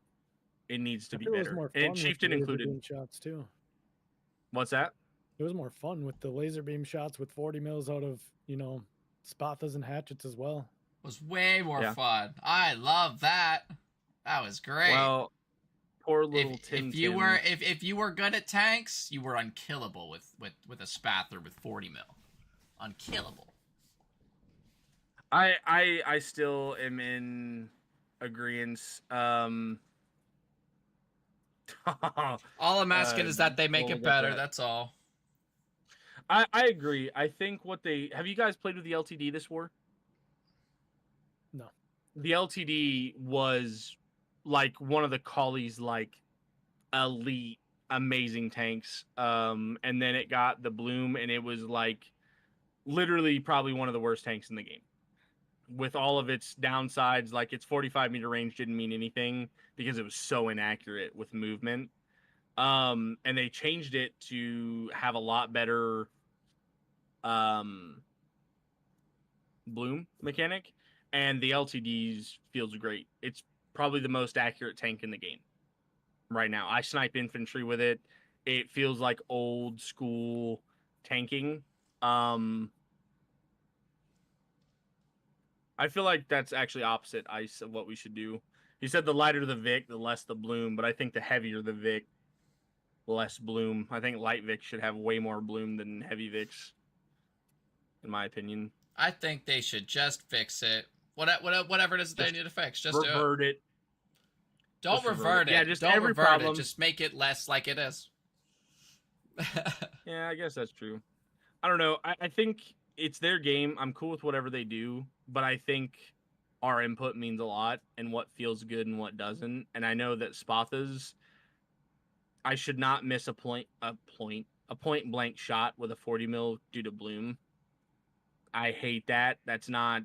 It needs to be better. It was more fun and Chieftain included. Beam shots too. What's that? It was more fun with the laser beam shots with 40 mils out of, Spathas and hatchets as well. It was way more fun. I love that. That was great. Well, poor little Tim. If you were good at tanks, you were unkillable with a Spather with 40 mil. Unkillable. I still am in agreement. All I'm asking is that they make it better. That's all. I agree. I think have you guys played with the LTD this war? No. The LTD was like one of the Collie's like elite amazing tanks. And then it got the bloom and it was like literally probably one of the worst tanks in the game. With all of its downsides, like its 45-meter range didn't mean anything because it was so inaccurate with movement. And they changed it to have a lot better bloom mechanic, and the LTDs feels great. It's probably the most accurate tank in the game right now. I snipe infantry with it. It feels like old school tanking. I feel like that's actually opposite ice of what we should do. He said the lighter the Vic, the less the bloom, but I think the heavier the Vic, less bloom. I think light Vic should have way more bloom than heavy Vics, in my opinion. I think they should just fix it. Whatever it is they need to fix, just revert it. Don't revert it. Yeah, just don't every revert problem. It. Just make it less like it is. Yeah, I guess that's true. I don't know. I think it's their game. I'm cool with whatever they do, but I think our input means a lot and what feels good and what doesn't. And I know that Spathas, I should not miss a point blank shot with a 40 mil due to bloom. I hate that. That's not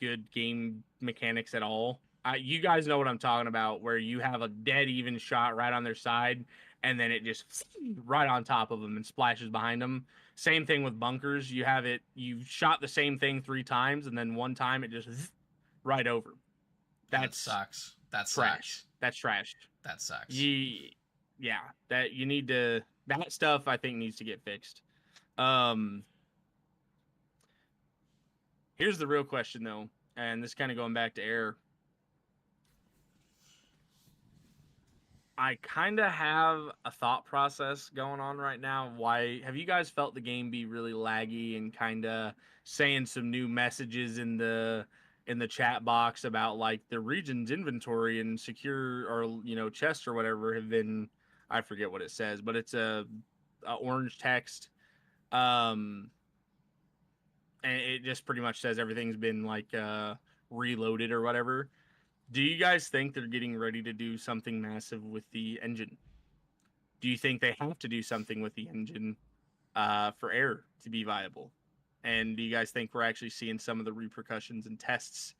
good game mechanics at all. You guys know what I'm talking about, where you have a dead even shot right on their side, and then it just right on top of them and splashes behind them. Same thing with bunkers. You shot the same thing 3 times, and then one time it just right over. That sucks. That's trash. That's trash. That sucks. Yeah, that you need to. That stuff I think needs to get fixed. Here's the real question though, and this kind of going back to air. I kind of have a thought process going on right now. Why have you guys felt the game be really laggy and kind of saying some new messages in the chat box about like the region's inventory and secure or chests or whatever have been, I forget what it says, but it's a orange text, and it just pretty much says everything's been like reloaded or whatever. Do you guys think they're getting ready to do something massive with the engine? Do you think they have to do something with the engine for air to be viable? And do you guys think we're actually seeing some of the repercussions and tests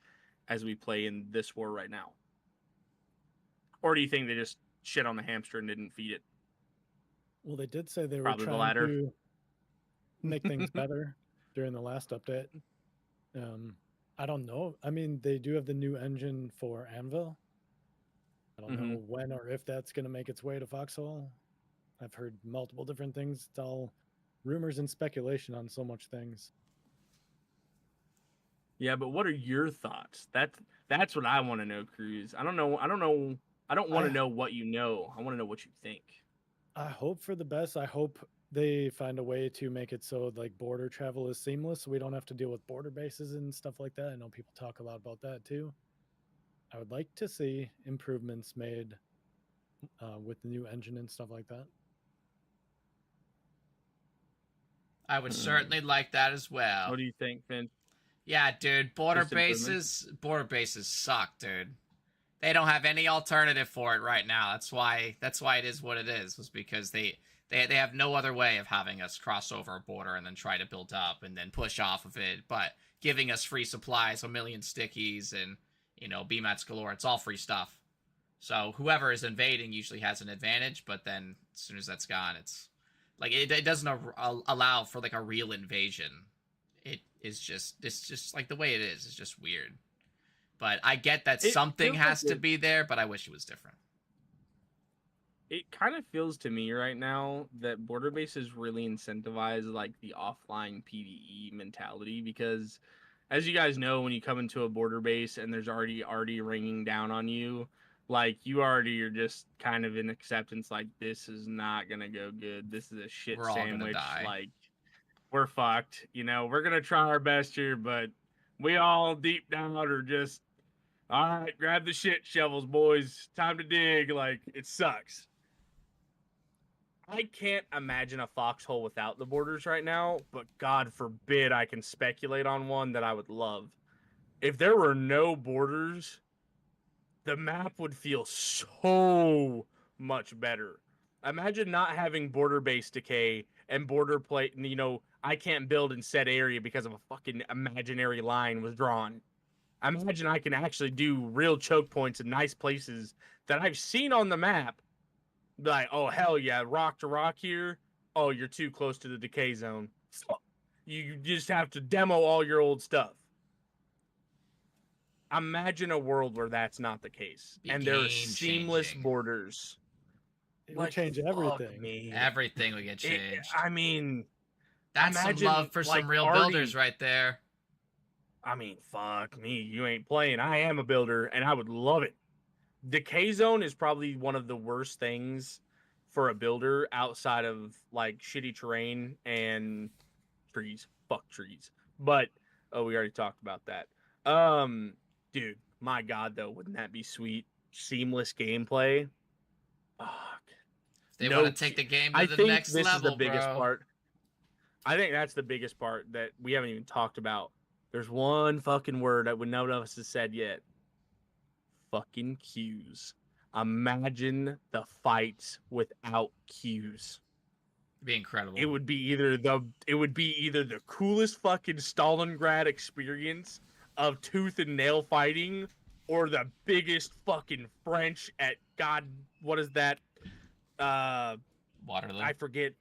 as we play in this war right now? Or do you think they just shit on the hamster and didn't feed it? Well, they did say they were Probably trying to make things better during the last update. I don't know. I mean, they do have the new engine for Anvil. I don't know when or if that's going to make its way to FOXHOLE. I've heard multiple different things. It's all rumors and speculation on so much things. Yeah, but what are your thoughts? That's what I want to know, Kruuuuze. I don't know. I don't want to know what you know. I want to know what you think. I hope for the best. I hope they find a way to make it so like border travel is seamless, so we don't have to deal with border bases and stuff like that. I know people talk a lot about that too. I would like to see improvements made with the new engine and stuff like that. I would certainly like that as well. What do you think, Finch? Yeah, dude, border bases suck, dude. They don't have any alternative for it right now. That's why it is what it is. Was because they have no other way of having us cross over a border and then try to build up and then push off of it, but giving us free supplies, a million stickies, and BMATs galore. It's all free stuff. So whoever is invading usually has an advantage, but then as soon as that's gone, it's like it doesn't allow for like a real invasion. It's just like the way it is. It's just weird. But I get that something has to be there, but I wish it was different. It kind of feels to me right now that border bases really incentivize like the offline PvE mentality, because as you guys know, when you come into a border base and there's already ringing down on you, like you already are just kind of in acceptance, like this is not gonna go good. This is a shit We're all sandwich. gonna die. Like we're fucked. We're gonna try our best here, but we all deep down are just, all right, grab the shit shovels, boys. Time to dig. Like, it sucks. I can't imagine a foxhole without the borders right now, but God forbid I can speculate on one that I would love. If there were no borders, the map would feel so much better. Imagine not having border base decay and border plate, I can't build in said area because of a fucking imaginary line was drawn. Imagine I can actually do real choke points in nice places that I've seen on the map. Like, oh, hell yeah, rock to rock here. Oh, you're too close to the decay zone. You just have to demo all your old stuff. Imagine a world where that's not the case. And there are seamless borders. It would change everything. Everything would get changed. That's some love for some real builders right there. Fuck me. You ain't playing. I am a builder, and I would love it. Decay zone is probably one of the worst things for a builder outside of, like, shitty terrain and trees. Fuck trees. But, we already talked about that. Dude, my God, though, wouldn't that be sweet? Seamless gameplay. Fuck. They want to take the game to the next level, this is the biggest part. I think that's the biggest part that we haven't even talked about. There's one fucking word that none of us has said yet. Fucking queues. Imagine the fights without queues. It'd be incredible. It would be either the coolest fucking Stalingrad experience of tooth and nail fighting, or the biggest fucking French at God. What is that? Waterloo. I forget.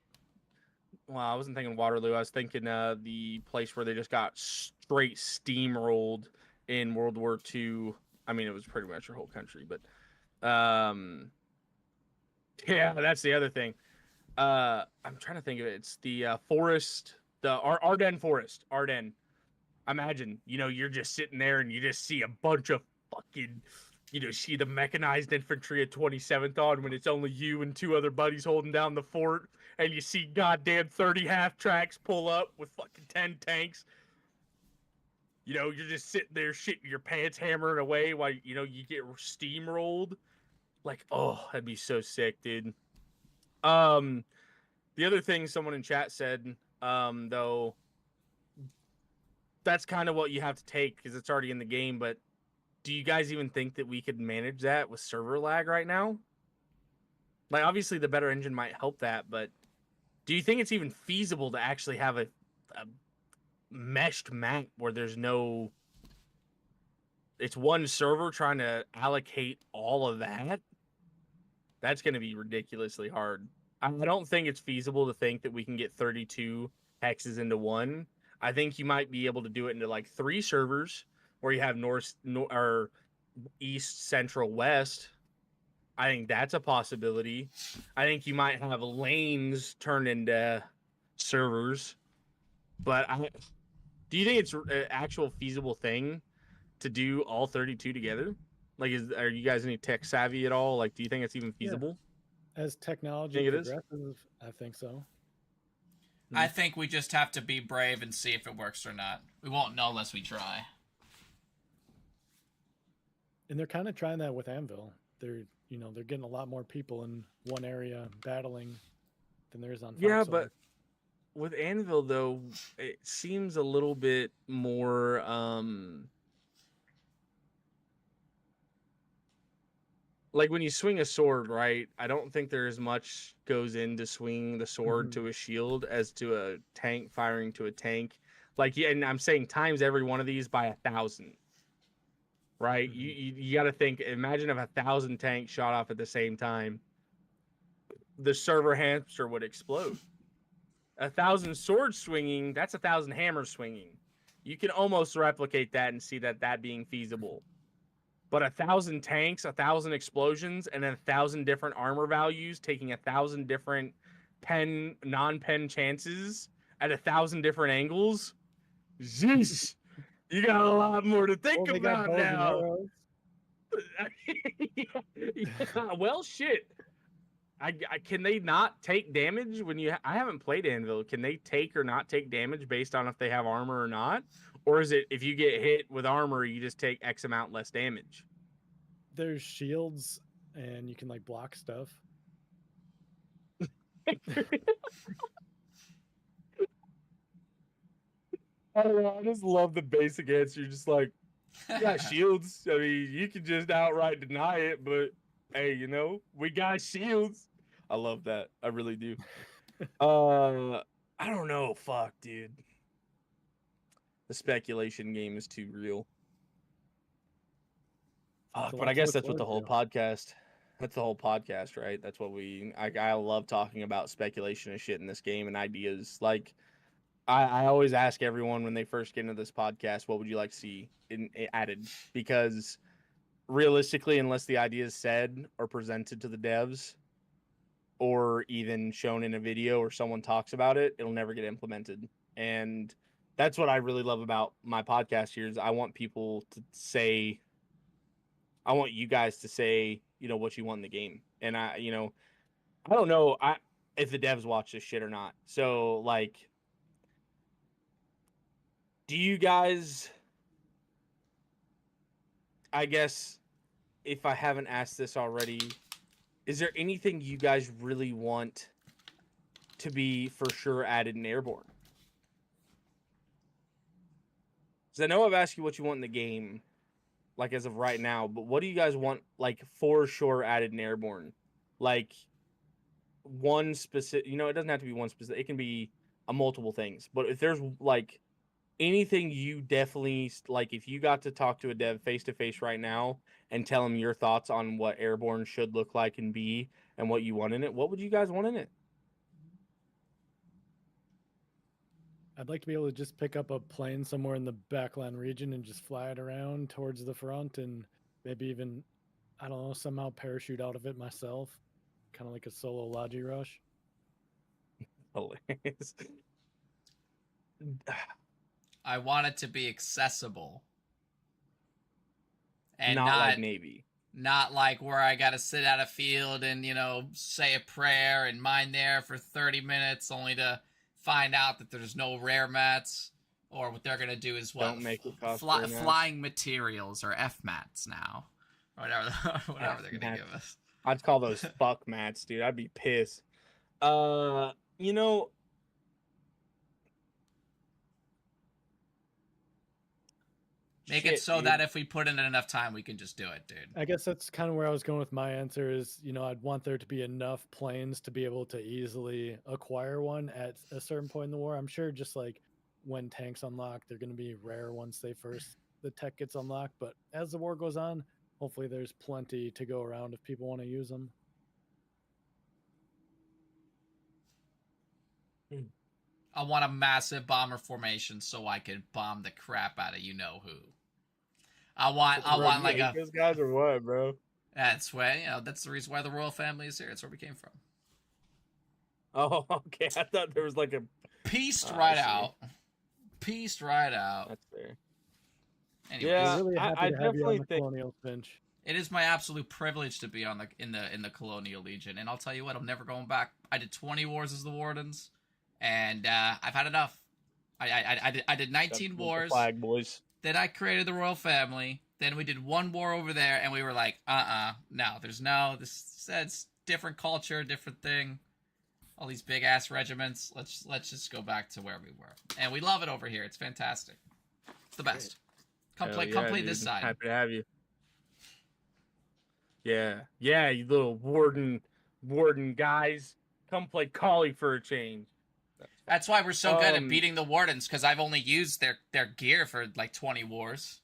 Well, I wasn't thinking Waterloo. I was thinking the place where they just got straight steamrolled in World War II. It was pretty much your whole country, but yeah, that's the other thing. I'm trying to think of it. It's the forest, the Ardennes forest. Ardennes. Imagine, you're just sitting there and you just see a bunch of fucking, see the mechanized infantry at 27th on when it's only you and two other buddies holding down the fort, and you see goddamn 30 half tracks pull up with fucking 10 tanks. You're just sitting there shitting your pants, hammering away while, you get steamrolled. Like, oh, that'd be so sick, dude. The other thing someone in chat said, though, that's kind of what you have to take because it's already in the game, but do you guys even think that we could manage that with server lag right now? Like, obviously the better engine might help that, but do you think it's even feasible to actually have a meshed map where there's no, it's one server trying to allocate all of that? That's going to be ridiculously hard. I don't think it's feasible to think that we can get 32 hexes into one. I think you might be able to do it into like 3 servers where you have north or east, central, west. I think that's a possibility. I think you might have lanes turned into servers. But do you think it's an actual feasible thing to do all 32 together? Like, are you guys any tech savvy at all? Like, do you think it's even feasible? Yeah. As technology progresses, I think so. I think we just have to be brave and see if it works or not. We won't know unless we try. And they're kind of trying that with Anvil. They're getting a lot more people in one area battling than there is on FOXHOLE. Yeah, but with Anvil though, it seems a little bit more like when you swing a sword, right? I don't think there as much goes into swinging the sword to a shield as to a tank firing to a tank. Like, yeah, and I'm saying times every one of these by 1,000. Right? You got to think. Imagine if 1,000 tanks shot off at the same time. The server hamster would explode. 1,000 swords swinging, that's 1,000 hammers swinging. You can almost replicate that and see that being feasible. But 1,000 tanks, 1,000 explosions, and 1,000 different armor values, taking 1,000 different non-pen chances at 1,000 different angles. Jeez, you got a lot more to think about now. Yeah, well, shit. I can they not take damage when you? I haven't played Anvil. Can they take or not take damage based on if they have armor or not? Or is it if you get hit with armor, you just take X amount less damage? There's shields, and you can like block stuff. I just love the basic answer. You're just like, you got shields. I mean, you can just outright deny it, but hey, we got shields. I love that. I really do. I don't know. Fuck, dude. The speculation game is too real. But I guess that's what the whole podcast. That's the whole podcast, right? That's what I love talking about speculation and shit in this game and ideas. Like, I always ask everyone when they first get into this podcast, what would you like to see added? Because realistically, unless the idea is said or presented to the devs or even shown in a video or someone talks about it, it'll never get implemented. And that's what I really love about my podcast here is I want people to say, I want you guys to say, what you want in the game. And I don't know if the devs watch this shit or not. So like, do you guys, I guess, if I haven't asked this already, is there anything you guys really want to be for sure added in Airborne? Because I know I've asked you what you want in the game, like as of right now, but what do you guys want, like for sure added in Airborne? Like one specific, it doesn't have to be one specific, it can be a multiple things. But if there's like anything you definitely like, if you got to talk to a dev face to face right now and tell them your thoughts on what Airborne should look like and be and what you want in it, what would you guys want in it? I'd like to be able to just pick up a plane somewhere in the backland region and just fly it around towards the front and maybe even, I don't know, somehow parachute out of it myself. Kind of like a solo Logi rush. Hilarious. I want it to be accessible. And not like Navy. Not like where I gotta sit at a field and, say a prayer and mine there for 30 minutes only to find out that there's no rare mats, or what they're gonna do is don't make it cost flying materials or F mats now, or whatever they're gonna give us. I'd call those fuck mats, dude. I'd be pissed. Make it so that if we put in enough time, we can just do it, dude. I guess that's kind of where I was going with my answer is, I'd want there to be enough planes to be able to easily acquire one at a certain point in the war. I'm sure just like when tanks unlock, they're going to be rare once the tech gets unlocked. But as the war goes on, hopefully there's plenty to go around if people want to use them. I want a massive bomber formation so I can bomb the crap out of who. I want like a. Those guys are what, bro? That's why that's the reason why the royal family is here. It's where we came from. Oh, okay. I thought there was like a pieced right out. Pieced right out. That's fair. Anyways, yeah, really I definitely think Colonial FINCH. It is my absolute privilege to be in the Colonial Legion, and I'll tell you what, I'm never going back. I did 20 wars as the Wardens. And I've had enough. I did 19 wars. Flag, boys. Then I created the royal family. Then we did one war over there, and we were like, no, that's different culture, different thing. All these big ass regiments. Let's just go back to where we were, and we love it over here. It's fantastic. It's the best. Come play this side. Happy to have you. Yeah, you little warden guys, come play Collie for a change. That's why we're so good at beating the wardens, because I've only used their gear for like 20 wars.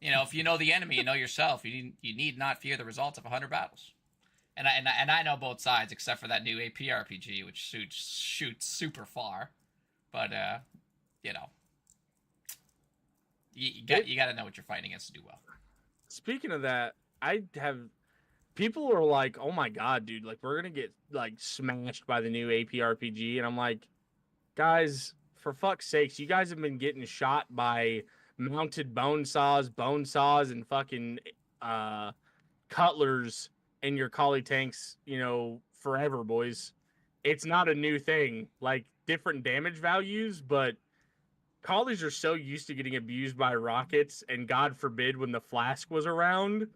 You know, if you know the enemy, you know yourself. You need not fear the results of 100 battles. And I know both sides, except for that new AP RPG, which shoots super far. But you know, you got to know what you're fighting against to do well. Speaking of that, people are like, "Oh my god, dude! Like we're gonna get like smashed by the new AP RPG," and I'm like, guys, for fuck's sakes, you guys have been getting shot by mounted bone saws, and fucking cutlers in your collie tanks, you know, forever, boys. It's not a new thing. Like, different damage values, but collies are so used to getting abused by rockets, and God forbid when the flask was around,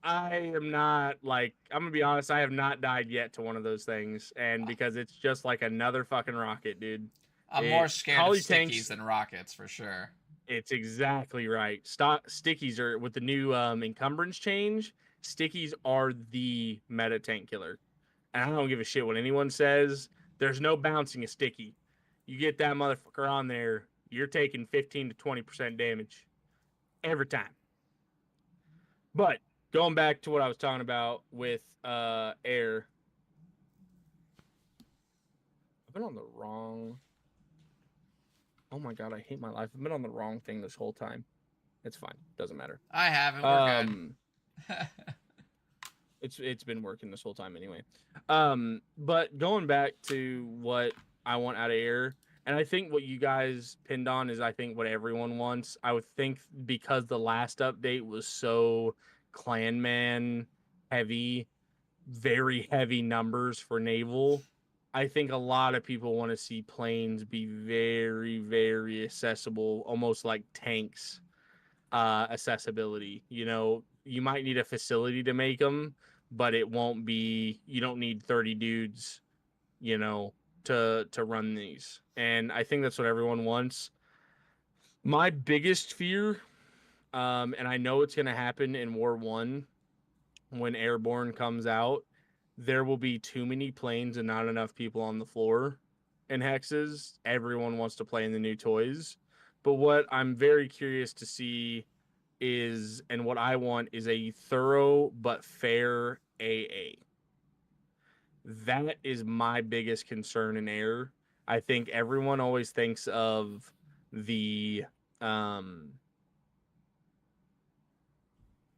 I am not, like, I'm gonna be honest, I have not died yet to one of those things, and because it's just like another fucking rocket, dude. I'm more scared of stickies than rockets, for sure. It's exactly right. Stickies are, with the new encumbrance change, stickies are the meta tank killer. And I don't give a shit what anyone says. There's no bouncing a sticky. You get that motherfucker on there, you're taking 15 to 20% damage every time. But going back to what I was talking about with air. I've been on the wrong... Oh my god, I hate my life. I've been on the wrong thing this whole time. It's fine. Doesn't matter. I haven't. We're good. It's been working this whole time anyway. But going back to what I want out of air, and I think what you guys pinned on is I think what everyone wants. I would think because the last update was so clanman heavy, very heavy numbers for naval, I think a lot of people want to see planes be very, very accessible, almost like tanks accessibility. You know, you might need a facility to make them, but it won't be, you don't need 30 dudes, you know, to run these. And I think that's what everyone wants. My biggest fear, and I know it's going to happen in War 1 when Airborne comes out, there will be too many planes and not enough people on the floor in hexes. Everyone wants to play in the new toys. But what I'm very curious to see is, and what I want is a thorough but fair AA. That is my biggest concern in air. I think everyone always thinks of the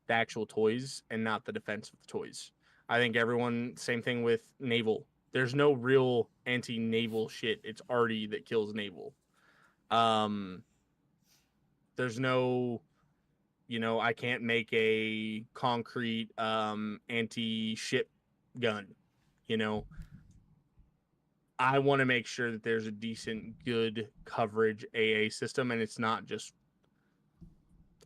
actual toys and not the defense of the toys. I think everyone, same thing with naval. There's no real anti-naval shit. It's arty that kills naval. There's no, you know, I can't make a concrete anti-ship gun, you know. I want to make sure that there's a decent, good coverage AA system, and it's not just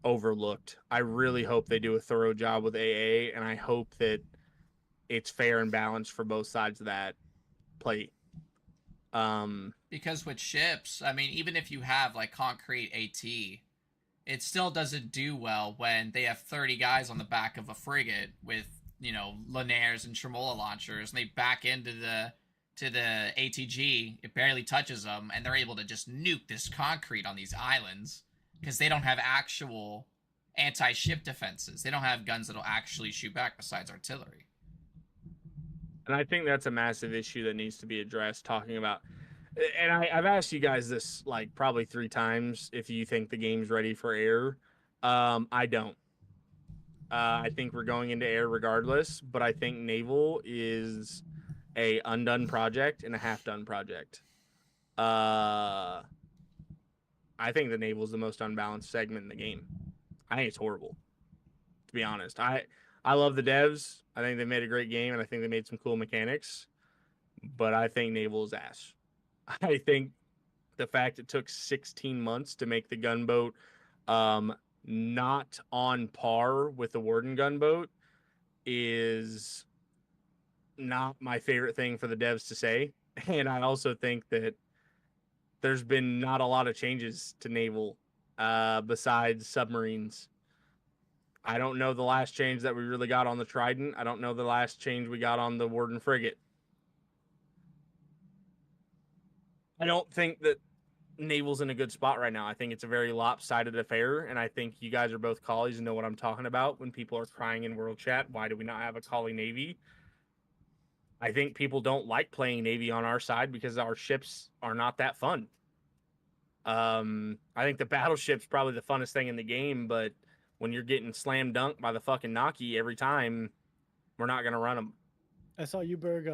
overlooked. I really hope they do a thorough job with AA, and I hope that it's fair and balanced for both sides of that play. Because with ships, I mean, even if you have like concrete AT, it still doesn't do well when they have 30 guys on the back of a frigate with, you know, Linaires and Tremola launchers, and they back into the ATG, it barely touches them, and they're able to just nuke this concrete on these islands because they don't have actual anti-ship defenses. They don't have guns that'll actually shoot back besides artillery. And I think that's a massive issue that needs to be addressed, talking about, and I've asked you guys this like probably 3 times, if you think the game's ready for air. I don't. I think we're going into air regardless, but I think naval is a undone project and a half-done project. I think the naval is the most unbalanced segment in the game. I think it's horrible, to be honest. I love the devs. I think they made a great game, and I think they made some cool mechanics. But I think naval is ass. I think the fact it took 16 months to make the gunboat not on par with the Warden gunboat is not my favorite thing for the devs to say. And I also think that there's been not a lot of changes to naval besides submarines. I don't know the last change that we really got on the Trident. I don't know the last change we got on the Warden frigate. I don't think that naval's in a good spot right now. I think it's a very lopsided affair, and I think you guys are both collies and know what I'm talking about when people are crying in world chat, why do we not have a collie navy? I think people don't like playing navy on our side because our ships are not that fun. I think the battleship's probably the funnest thing in the game, but when you're getting slam dunked by the fucking Naki every time, we're not going to run them. I saw you, Berg,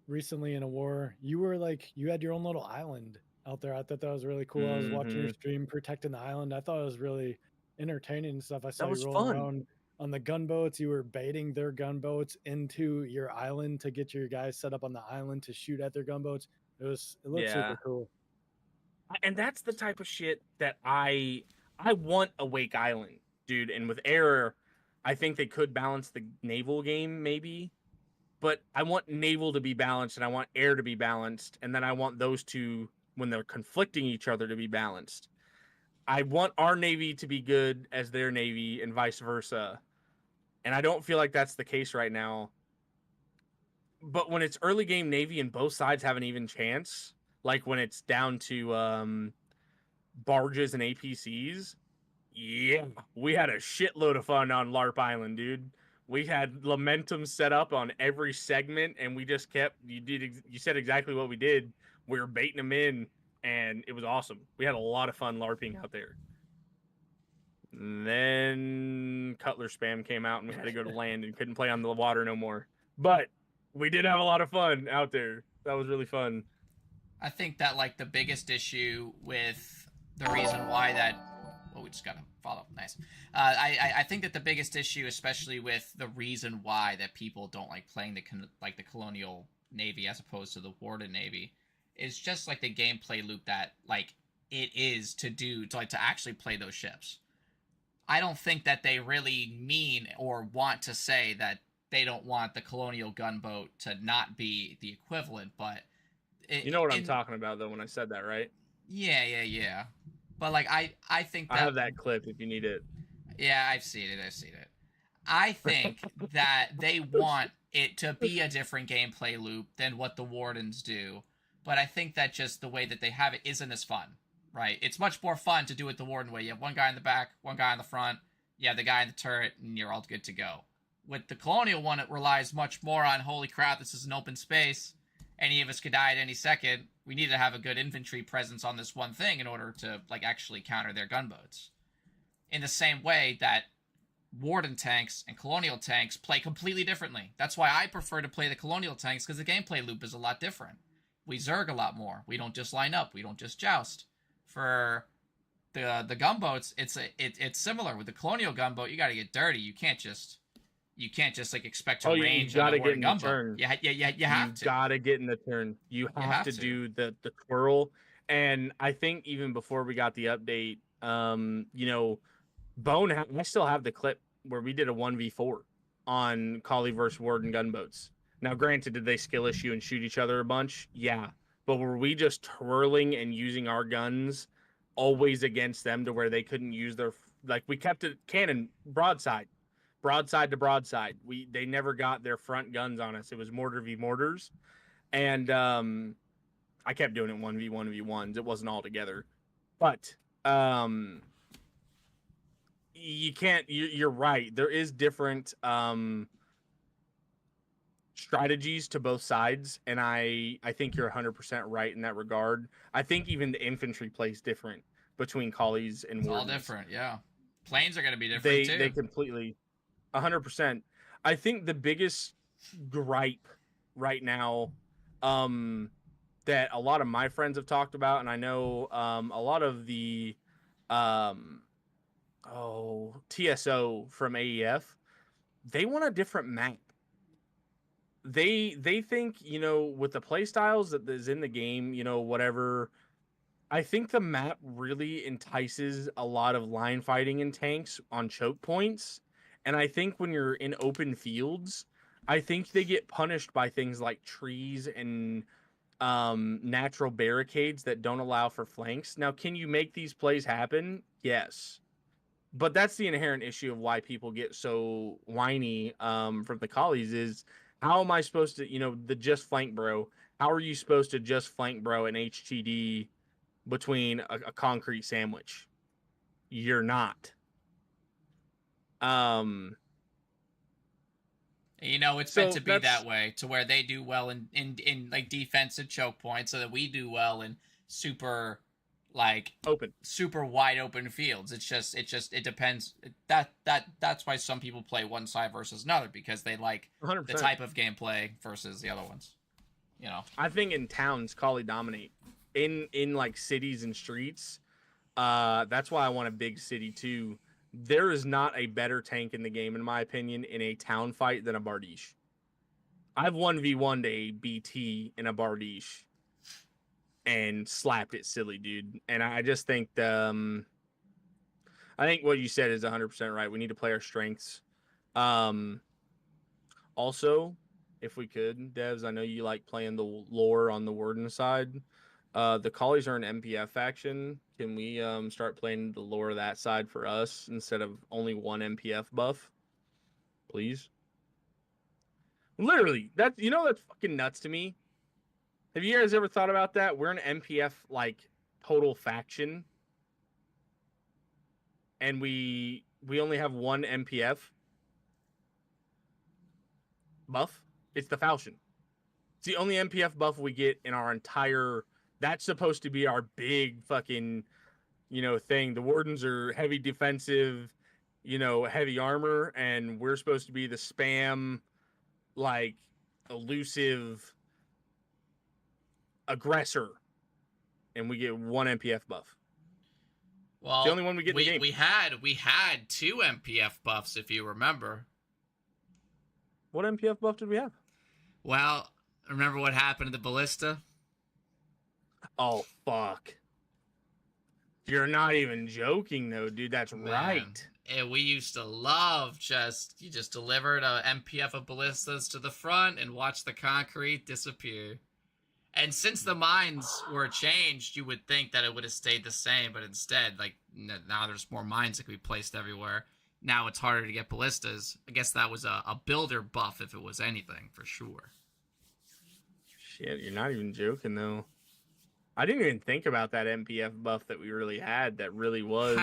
recently in a war. You were like, you had your own little island out there. I thought that was really cool. I was watching your stream protecting the island. I thought it was really entertaining and stuff. I saw you rolling around on the gunboats. You were baiting their gunboats into your island to get your guys set up on the island to shoot at their gunboats. It looked super cool. And that's the type of shit that I want a Wake Island, dude. And with Air, I think they could balance the naval game maybe. But I want naval to be balanced and I want air to be balanced. And then I want those two, when they're conflicting each other, to be balanced. I want our Navy to be good as their Navy and vice versa. And I don't feel like that's the case right now. But when it's early game Navy and both sides have an even chance, like when it's down to barges and APCs, yeah, we had a shitload of fun on LARP Island, dude. We had Lamentum set up on every segment, and we just kept. You said exactly what we did. We were baiting them in, and it was awesome. We had a lot of fun LARPing out there. And then Cutler spam came out, and we had to go to land and couldn't play on the water no more. But we did have a lot of fun out there. That was really fun. I think that like the biggest issue with the reason why that. Well, we just got to follow. Nice. I think that the biggest issue, especially with the reason why that people don't like playing the Colonial Navy as opposed to the Warden Navy, is just like the gameplay loop that like it is to actually play those ships. I don't think that they really mean or want to say that they don't want the Colonial gunboat to not be the equivalent, but you know what I'm talking about though when I said that, right? Yeah. But like I think that I have that clip if you need it. Yeah, I've seen it. I think that they want it to be a different gameplay loop than what the Wardens do, but I think that just the way that they have it isn't as fun, right? It's much more fun to do it the Warden way. You have one guy in the back, one guy in the front, you have the guy in the turret, and you're all good to go. With the Colonial one, it relies much more on, holy crap, this is an open space. Any of us could die at any second. We need to have a good infantry presence on this one thing in order to like actually counter their gunboats. In the same way that Warden tanks and Colonial tanks play completely differently. That's why I prefer to play the Colonial tanks, because the gameplay loop is a lot different. We zerg a lot more. We don't just line up. We don't just joust. For the gunboats, it's similar. With the Colonial gunboat, you got to get dirty. You can't just like expect to range on the Warden gunboat. Turn. You have to. You gotta get in the turn. You have to do the twirl. And I think even before we got the update, Bone, I still have the clip where we did a 1v4 on Collie versus Warden gunboats. Now, granted, did they skill issue and shoot each other a bunch? Yeah. But were we just twirling and using our guns always against them to where they couldn't use their, like, we kept it cannon broadside to broadside. They never got their front guns on us. It was mortar v mortars. And I kept doing it 1v1v1s. It wasn't all together. But you can't, you're right. There is different strategies to both sides, and I think you're 100% right in that regard. I think even the infantry plays different between collies and wardens. All different, yeah. Planes are going to be different too. They completely 100%. I think the biggest gripe right now that a lot of my friends have talked about, and I know a lot of the TSO from AEF, they want a different map. They think, with the play styles that is in the game, whatever, I think the map really entices a lot of line fighting in tanks on choke points. And I think when you're in open fields, I think they get punished by things like trees and natural barricades that don't allow for flanks. Now, can you make these plays happen? Yes. But that's the inherent issue of why people get so whiny from the collies is how am I supposed to, the just flank bro, how are you supposed to just flank bro in HTD between a concrete sandwich? You're not. It's meant to be that way, to where they do well in like defensive choke points, so that we do well in super like open, super wide open fields. It depends. That's why some people play one side versus another, because they like 100%. the type of gameplay versus the other ones. I think in towns, Collie dominate. In like cities and streets, that's why I want a big city too. There is not a better tank in the game, in my opinion, in a town fight than a Bardiche. I've 1v1'd a BT in a Bardiche and slapped it silly, dude. And I just think I think what you said is 100% right. We need to play our strengths. Also, if we could, Devs, I know you like playing the lore on the Warden side. The Collies are an MPF faction. Can we start playing the lore of that side for us instead of only one MPF buff? Please. Literally, that's fucking nuts to me. Have you guys ever thought about that? We're an MPF like total faction, and we only have one MPF buff. It's the Falchion. It's the only MPF buff we get in our entire. That's supposed to be our big fucking, thing. The Wardens are heavy defensive, heavy armor, and we're supposed to be the spam, like, elusive aggressor, and we get one MPF buff. Well, it's the only one we get in the game. We had 2 MPF buffs, if you remember. What MPF buff did we have? Well, remember what happened to the Ballista? Oh, fuck. You're not even joking, though, dude. That's right. And we used to love you just delivered a MPF of ballistas to the front and watch the concrete disappear. And since the mines were changed, you would think that it would have stayed the same, but instead, like, now there's more mines that can be placed everywhere. Now it's harder to get ballistas. I guess that was a builder buff, if it was anything, for sure. Shit, you're not even joking, though. I didn't even think about that MPF buff that we really had. That really was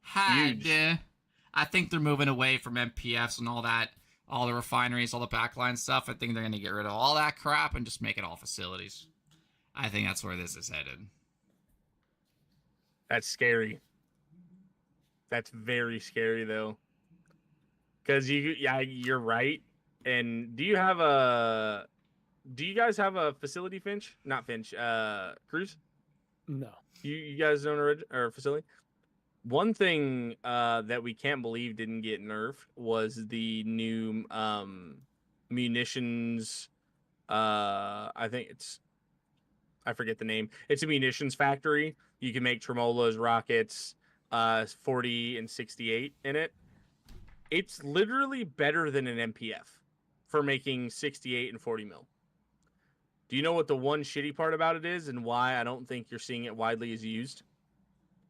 huge. I think they're moving away from MPFs and all that, all the refineries, all the backline stuff. I think they're going to get rid of all that crap and just make it all facilities. I think that's where this is headed. That's scary. That's very scary, though. Because you're right. And do you guys have a facility, Finch? Not Finch, Kruuuuze? No. You guys don't or facility? One thing that we can't believe didn't get nerfed was the new munitions. I forget the name. It's a munitions factory. You can make tremolas, rockets, 40 and 68 in it. It's literally better than an MPF for making 68 and 40 mil. Do you know what the one shitty part about it is and why I don't think you're seeing it widely as used?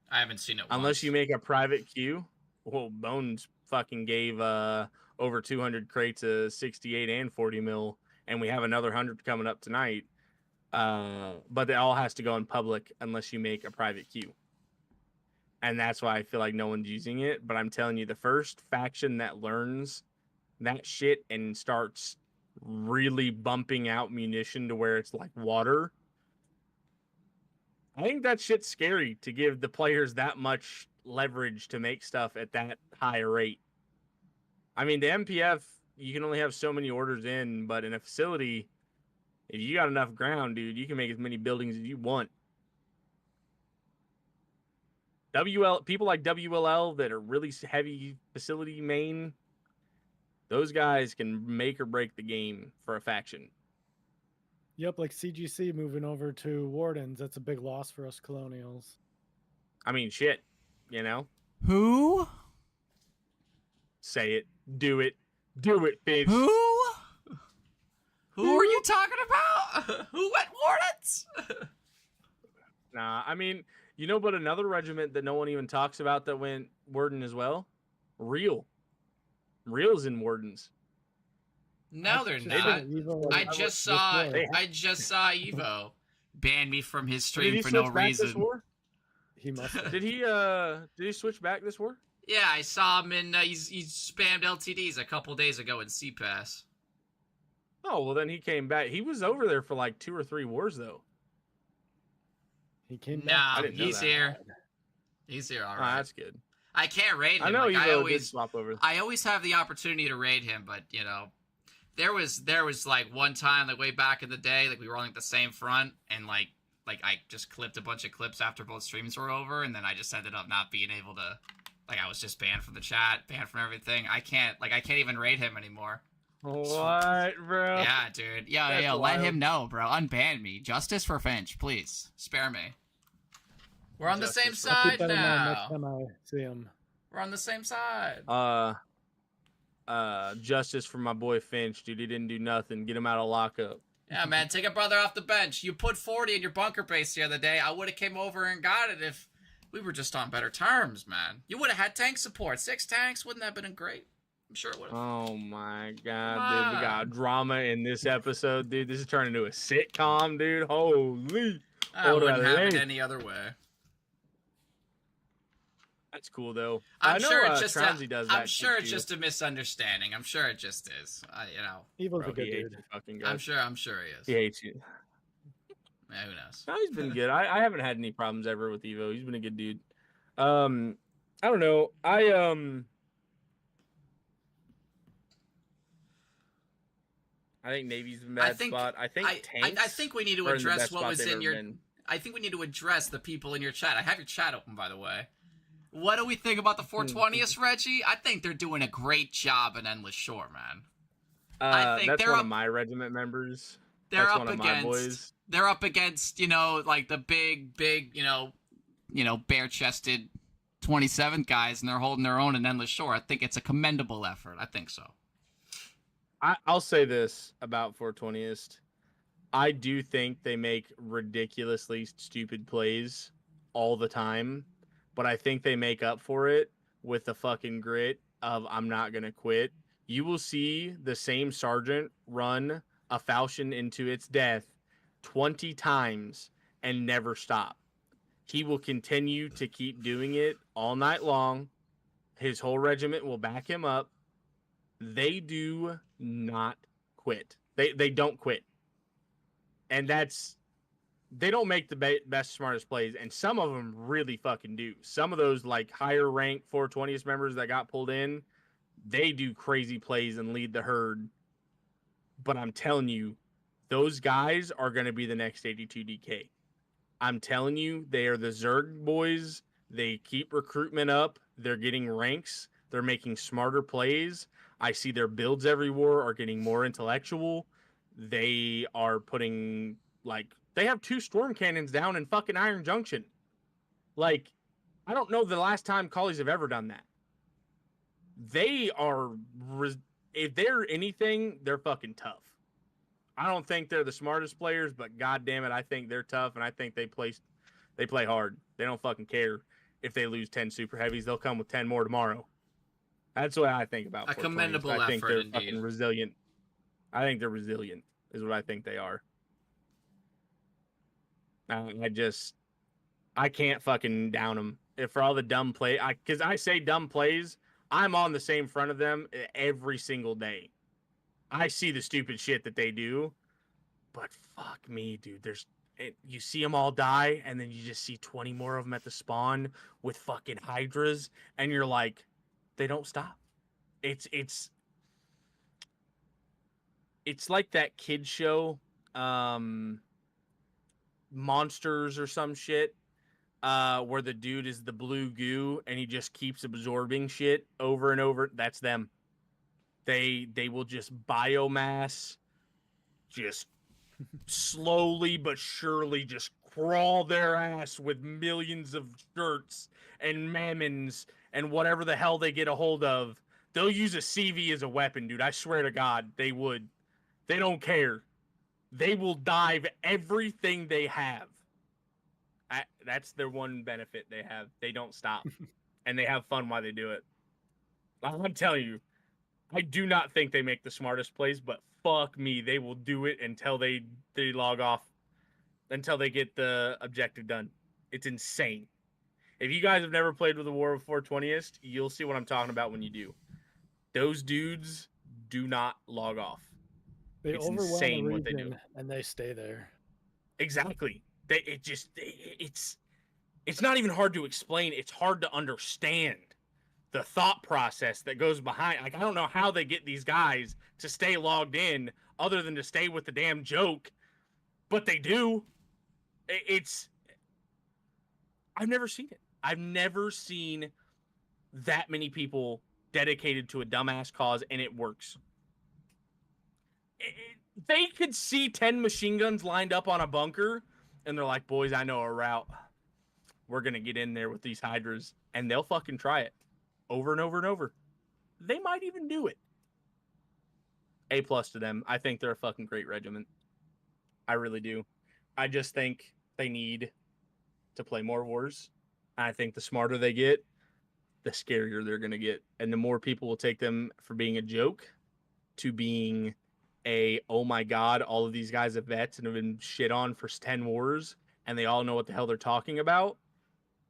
I haven't seen it unless you make a private queue. Well, Bones fucking gave over 200 crates of 68 and 40 mil, and we have another 100 coming up tonight. But it all has to go in public unless you make a private queue. And that's why I feel like no one's using it. But I'm telling you, the first faction that learns that shit and starts really bumping out munition to where it's like water, I think that shit's scary to give the players that much leverage to make stuff at that high rate. I mean, the MPF, you can only have so many orders in, but in a facility, if you got enough ground, dude, you can make as many buildings as you want. People like WLL that are really heavy facility main, those guys can make or break the game for a faction. Yep, like CGC moving over to Wardens. That's a big loss for us Colonials. I mean, shit. You know? Who? Say it. Do it. Do it, Finch. Who? Who are you talking about? Who went Wardens? Nah, I mean, you know, but another regiment that no one even talks about that went Warden as well? Real. Real's in Wardens. No, they're not. I just saw Evo ban me from his stream for no reason. He must have. Did he switch back this war? Yeah, I saw him in he spammed LTDs a couple days ago in CPass. Oh, well then he came back. He was over there for like 2 or 3 wars though. He came back. Nah, he's here. He's here, all right. Oh, that's good. I can't raid him. I know like, Evo did swap over. I always have the opportunity to raid him, but you know, there was like one time like way back in the day, like we were on like the same front, and like I just clipped a bunch of clips after both streams were over, and then I just ended up not being able to, like I was just banned from the chat, banned from everything. I can't even raid him anymore. What, bro? Yeah, dude. Yo, let him know, bro. Unban me. Justice for Finch, please. Spare me. We're on the same side now. Next time I see him. We're on the same side. Justice for my boy Finch, dude. He didn't do nothing. Get him out of lockup. Yeah, man. Take a brother off the bench. You put 40 in your bunker base the other day. I would have came over and got it if we were just on better terms, man. You would have had tank support. 6 tanks. Wouldn't that have been great? I'm sure it would have. Oh my god, dude. We got drama in this episode, dude. This is turning into a sitcom, dude. Holy. I wouldn't have it any other way. That's cool though. I'm sure it's just a misunderstanding. I'm sure it just is. Evil's a good dude. I'm sure he is. He hates you. Yeah, who knows? No, he's been good. I haven't had any problems ever with Evo. He's been a good dude. I don't know. I think Navy's in a bad spot. I think we need to address what was in your. I think we need to address the people in your chat. I have your chat open, by the way. What do we think about the 420th, Reggie? I think they're doing a great job in Endless Shore, man. I think that's one of my regiment members. They're up against. They're up against, like the big, bare-chested 27th guys, and they're holding their own in Endless Shore. I think it's a commendable effort. I think so. I'll say this about 420th. I do think they make ridiculously stupid plays all the time, but I think they make up for it with the fucking grit of I'm not going to quit. You will see the same sergeant run a falchion into its death 20 times and never stop. He will continue to keep doing it all night long. His whole regiment will back him up. They do not quit. They don't quit. And they don't make the best, smartest plays, and some of them really fucking do. Some of those, like, higher ranked 420th members that got pulled in, they do crazy plays and lead the herd. But I'm telling you, those guys are going to be the next 82 DK. I'm telling you, they are the Zerg boys. They keep recruitment up. They're getting ranks. They're making smarter plays. I see their builds every war are getting more intellectual. They are putting, like, they have 2 storm cannons down in fucking Iron Junction. Like, I don't know the last time collies have ever done that. They are, if they're anything, they're fucking tough. I don't think they're the smartest players, but god damn it, I think they're tough, and I think they play hard. They don't fucking care if they lose 10 super heavies. They'll come with 10 more tomorrow. That's what I think about. A commendable effort, I think they're indeed. Fucking resilient. I think they're resilient, is what I think they are. I can't fucking down them. If for all the dumb play, because I say dumb plays, I'm on the same front of them every single day. I see the stupid shit that they do, but fuck me, dude. You see them all die, and then you just see 20 more of them at the spawn with fucking hydras, and you're like, they don't stop. It's like that kid show, Monsters or some shit, where the dude is the blue goo and he just keeps absorbing shit over and over. That's them. They will just biomass just slowly but surely just crawl their ass with millions of shirts and mammons and whatever the hell they get a hold of. They'll use a CV as a weapon, dude. I swear to God, they would. They don't care. They will dive everything they have. That's their one benefit they have. They don't stop. And they have fun while they do it. I'm telling you, I do not think they make the smartest plays, but fuck me, they will do it until they log off, until they get the objective done. It's insane. If you guys have never played with the War of 420th, you'll see what I'm talking about when you do. Those dudes do not log off. It's insane what they do, and they stay there. Exactly. It's not even hard to explain. It's hard to understand the thought process that goes behind. Like, I don't know how they get these guys to stay logged in other than to stay with the damn joke, but they do. I've never seen it. I've never seen that many people dedicated to a dumbass cause, and it works. They could see 10 machine guns lined up on a bunker, and they're like, boys, I know a route. We're going to get in there with these hydras, and they'll fucking try it over and over and over. They might even do it. A+ to them. I think they're a fucking great regiment. I really do. I just think they need to play more wars. I think the smarter they get, the scarier they're going to get. And the more people will take them for being a joke to being oh my God, all of these guys are vets and have been shit on for 10 wars, and they all know what the hell they're talking about.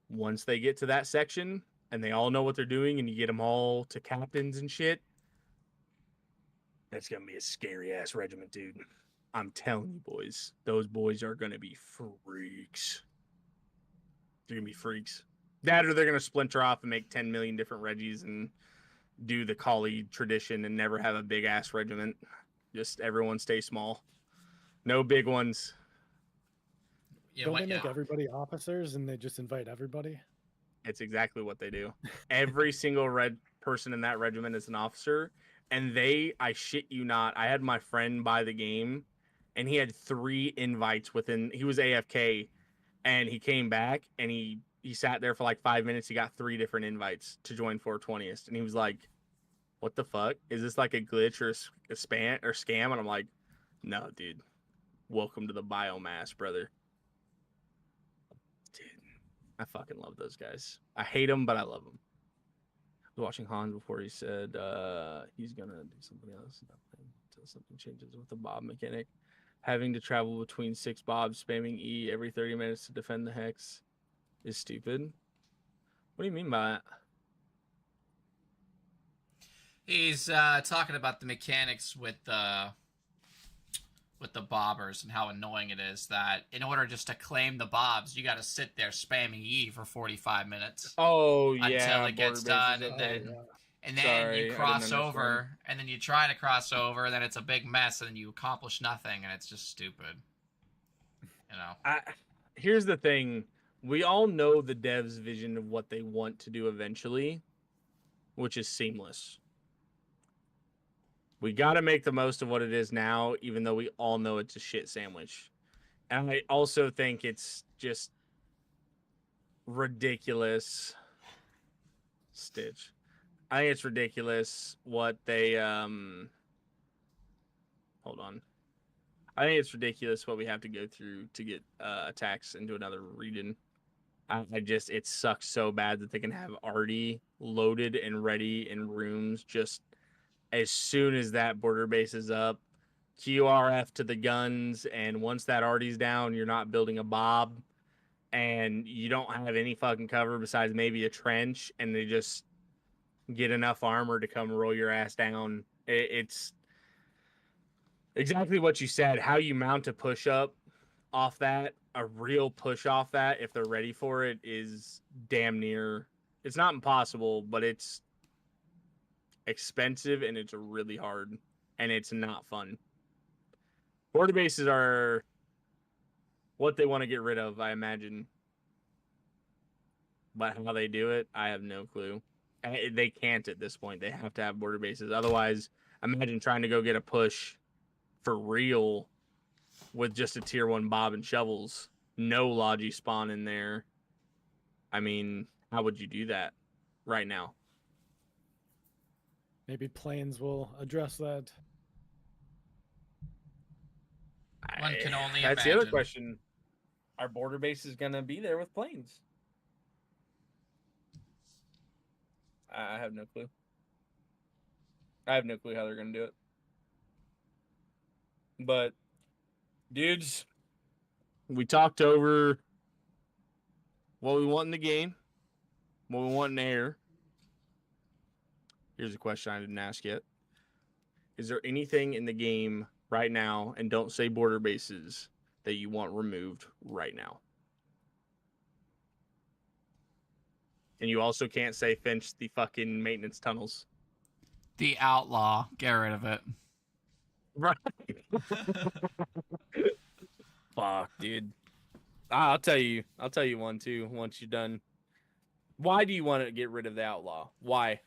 Once they get to that section, and they all know what they're doing, and you get them all to captains and shit, that's going to be a scary-ass regiment, dude. I'm telling you, boys. Those boys are going to be freaks. They're going to be freaks. That or they're going to splinter off and make 10 million different reggies and do the Kali tradition and never have a big-ass regiment. Just everyone stay small. No big ones. Yeah, don't they make everybody officers and they just invite everybody? It's exactly what they do. Every single red person in that regiment is an officer. And I shit you not, I had my friend buy the game, and he had 3 invites he was AFK, and he came back, and he sat there for like 5 minutes. He got 3 different invites to join 420th. And he was like, what the fuck? Is this like a glitch or a scam? And I'm like, no, dude. Welcome to the biomass, brother. Dude, I fucking love those guys. I hate them, but I love them. I was watching Hans before he said he's going to do something else until something changes with the Bob mechanic. Having to travel between 6 Bobs, spamming E every 30 minutes to defend the Hex is stupid. What do you mean by that? He's talking about the mechanics with the bobbers and how annoying it is that in order just to claim the bobs, you got to sit there spamming E for 45 minutes. Oh yeah, until it gets done, and then you cross over, and then you try to cross over, and then it's a big mess, and then you accomplish nothing, and it's just stupid. You know. Here's the thing: we all know the devs' vision of what they want to do eventually, which is seamless. We got to make the most of what it is now, even though we all know it's a shit sandwich. And I also think it's just ridiculous. Stitch. I think it's ridiculous what they hold on. I think it's ridiculous what we have to go through to get attacks into another region. It sucks so bad that they can have Artie loaded and ready in rooms just as soon as that border base is up. QRF to the guns, and once that Artie's down, you're not building a Bob, and you don't have any fucking cover besides maybe a trench, and they just get enough armor to come roll your ass down. It's exactly what you said. How you mount a push up off that, a real push off that, if they're ready for it, is damn near. It's not impossible, but it's expensive and it's really hard, and it's not fun. Border bases are what they want to get rid of, I imagine. But how they do it, I have no clue. They can't at this point. They have to have border bases. Otherwise, imagine trying to go get a push for real with just a tier 1 Bob and Shovels, no Logi spawn in there. I mean, how would you do that right now? Maybe Plains will address that. One can only That's imagine. the other question. Our border base is going to be there with Plains. I have no clue. I have no clue how they're going to do it. But, dudes, we talked over what we want in the game, what we want in air. Here's a question I didn't ask yet. Is there anything in the game right now, and don't say border bases, that you want removed right now? And you also can't say Finch the fucking maintenance tunnels. The outlaw. Get rid of it. Right. Fuck, dude. I'll tell you one too once you're done. Why do you want to get rid of the outlaw? Why?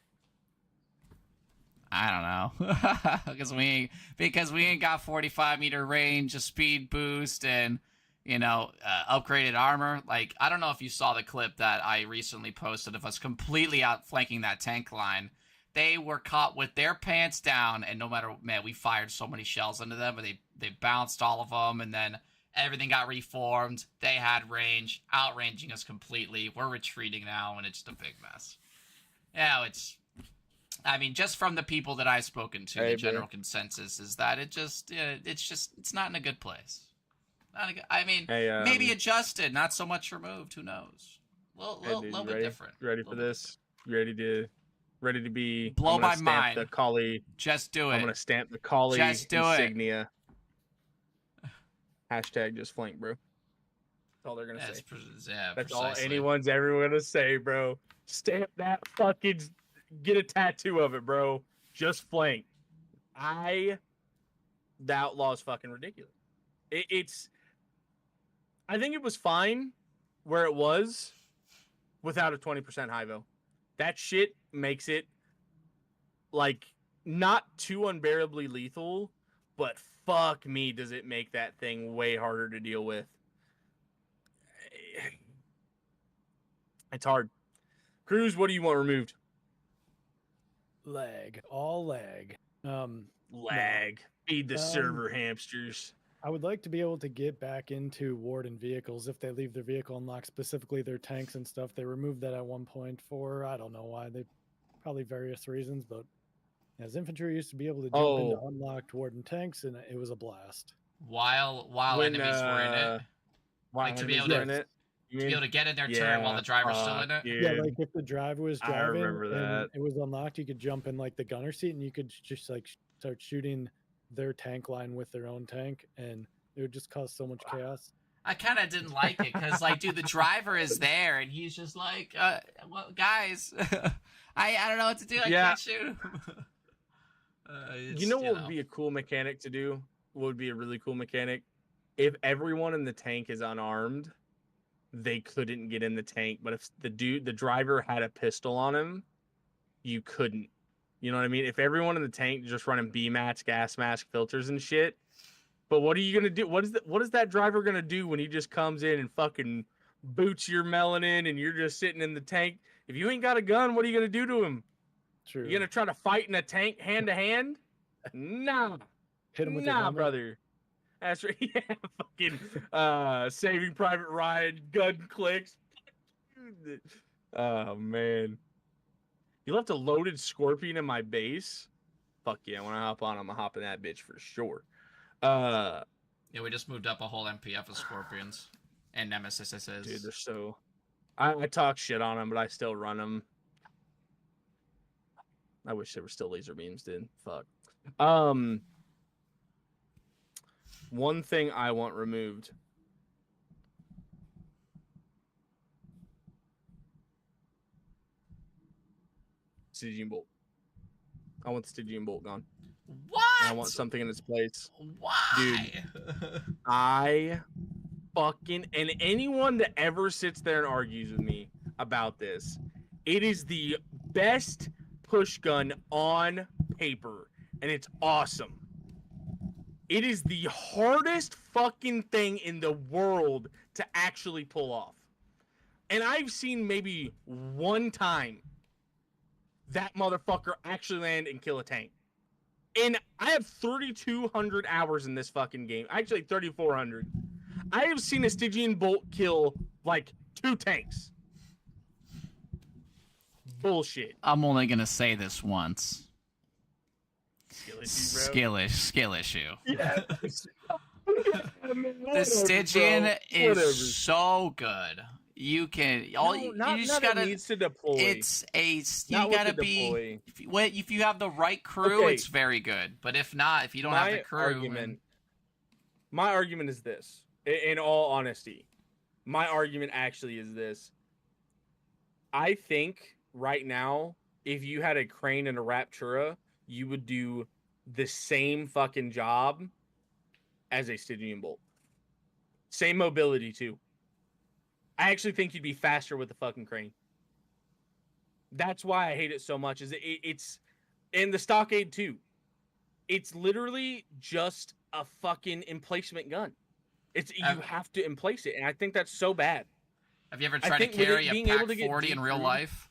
I don't know. because we ain't got 45-meter range, a speed boost, and upgraded armor. Like, I don't know if you saw the clip that I recently posted of us completely outflanking that tank line. They were caught with their pants down, and we fired so many shells into them, but they bounced all of them, and then everything got reformed. They had range, outranging us completely. We're retreating now, and it's just a big mess. Just from the people that I've spoken to, the general consensus is that it's not in a good place. Maybe adjusted, not so much removed. Who knows? A little bit different. Ready for this? Ready to be blow my mind. The collie. Just do it. I'm gonna stamp the collie just do insignia. Hashtag just flank, bro. That's all they're gonna say. That's all anyone's ever gonna say, bro. Stamp that fucking. Get a tattoo of it, bro. Just flank. The outlaw is fucking ridiculous. I think it was fine where it was without a 20% Hyvo. That shit makes it like not too unbearably lethal, but fuck me, does it make that thing way harder to deal with. It's hard. Kruuuuze, what do you want removed? Lag. All lag. Lag. Feed the server hamsters. I would like to be able to get back into Warden vehicles if they leave their vehicle unlocked, specifically their tanks and stuff. They removed that at one point for, I don't know why. Probably various reasons, but as infantry used to be able to jump into unlocked Warden tanks, and it was a blast. While enemies were in it. To be able to get in their turn while the driver's still in it. Dude. Yeah, like if the driver was driving and it was unlocked, you could jump in like the gunner seat and you could just like start shooting their tank line with their own tank, and it would just cause so much chaos. I kind of didn't like it because, like, dude, the driver is there and he's just like, well, guys, I don't know what to do. I can't shoot him. What would be a cool mechanic to do? What would be a really cool mechanic? If everyone in the tank is unarmed, they couldn't get in the tank. But if the driver had a pistol on him, you couldn't. You know what I mean? If everyone in the tank just running B-mats, gas mask, filters and shit. But what are you gonna do? What is that driver gonna do when he just comes in and fucking boots your melon in and you're just sitting in the tank? If you ain't got a gun, what are you gonna do to him? True. You gonna try to fight in a tank hand to hand? Nah. Hit him with your brother. That's right. Yeah, fucking Saving Private Ryan, gun clicks. Oh man. You left a loaded Scorpion in my base? Fuck yeah, when I hop on, I'm gonna hop in that bitch for sure. We just moved up a whole MPF of Scorpions and Nemesis's. Dude, they're so... I talk shit on them, but I still run them. I wish there were still laser beams, dude. Fuck. One thing I want removed. Stygian Bolt. I want the Stygian Bolt gone. What? And I want something in its place. Why? Dude, I fucking... And anyone that ever sits there and argues with me about this, it is the best push gun on paper, and it's awesome. It is the hardest fucking thing in the world to actually pull off. And I've seen maybe one time that motherfucker actually land and kill a tank. And I have 3,200 hours in this fucking game. Actually, 3,400. I have seen a Stygian Bolt kill, like, 2 tanks. Bullshit. I'm only going to say this once. Skill issue. Yeah. The Stygian is so good. You can you just gotta needs to deploy. It's a you gotta be if you have the right crew, it's very good. But if not, if you don't have the crew, my argument is this. In all honesty, my argument actually is this. I think right now, if you had a Crane and a Raptura, you would do the same fucking job as a Stygian Bolt. Same mobility too. I actually think you'd be faster with the fucking Crane. That's why I hate it so much. It's in the Stockade too. It's literally just a fucking emplacement gun. You have to emplace it, and I think that's so bad. Have you ever tried to carry a Pack 40 in real life?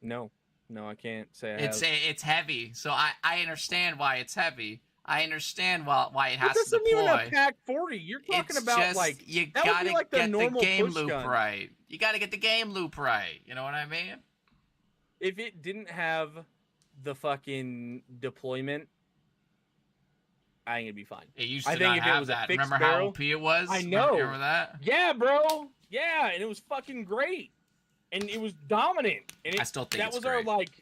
No, I can't say I have. It's heavy, so I understand why it's heavy. I understand why it has to deploy. This isn't even a Pack 40. You're talking about just, like you gotta like get the game loop gun. right. You gotta get the game loop right. You know what I mean? If it didn't have the fucking deployment, I think it'd be fine. It used to not have that. Remember how OP it was? I know. Remember that? Yeah, bro. Yeah, and it was fucking great, and it was dominant. And I still think that was great. Our like.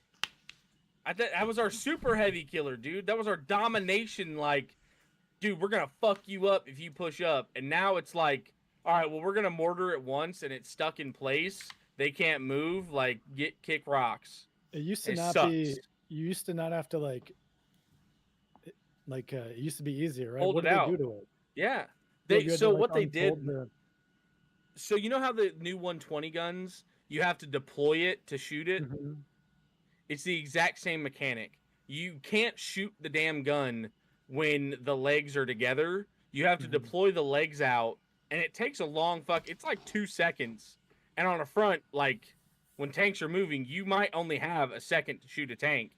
That was our super heavy killer, dude. That was our domination. Like, dude, we're gonna fuck you up if you push up. And now it's like, all right, well, we're gonna mortar it once, and it's stuck in place. They can't move. Like, kick rocks. It used to not be. You used to not have to like. It used to be easier, right? Hold what it did out. they do to it? Yeah. What they did. So you know how the new 120 guns, you have to deploy it to shoot it. Mm-hmm. It's the exact same mechanic. You can't shoot the damn gun when the legs are together. You have to deploy the legs out, and it takes a long it's like 2 seconds. And on the front, like, when tanks are moving, you might only have a second to shoot a tank.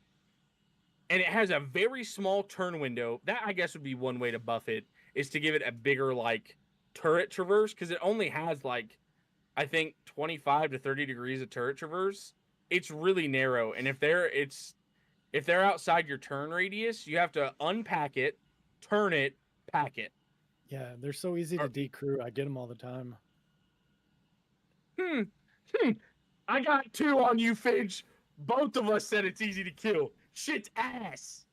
And it has a very small turn window. That, I guess, would be one way to buff it, is to give it a bigger, like, turret traverse, because it only has, like, I think 25 to 30 degrees of turret traverse. It's really narrow, and if they're outside your turn radius, you have to unpack it, turn it, pack it. Yeah, they're so easy to decrew. I get them all the time. I got 2 on you, Finch. Both of us said it's easy to kill. Shit's ass.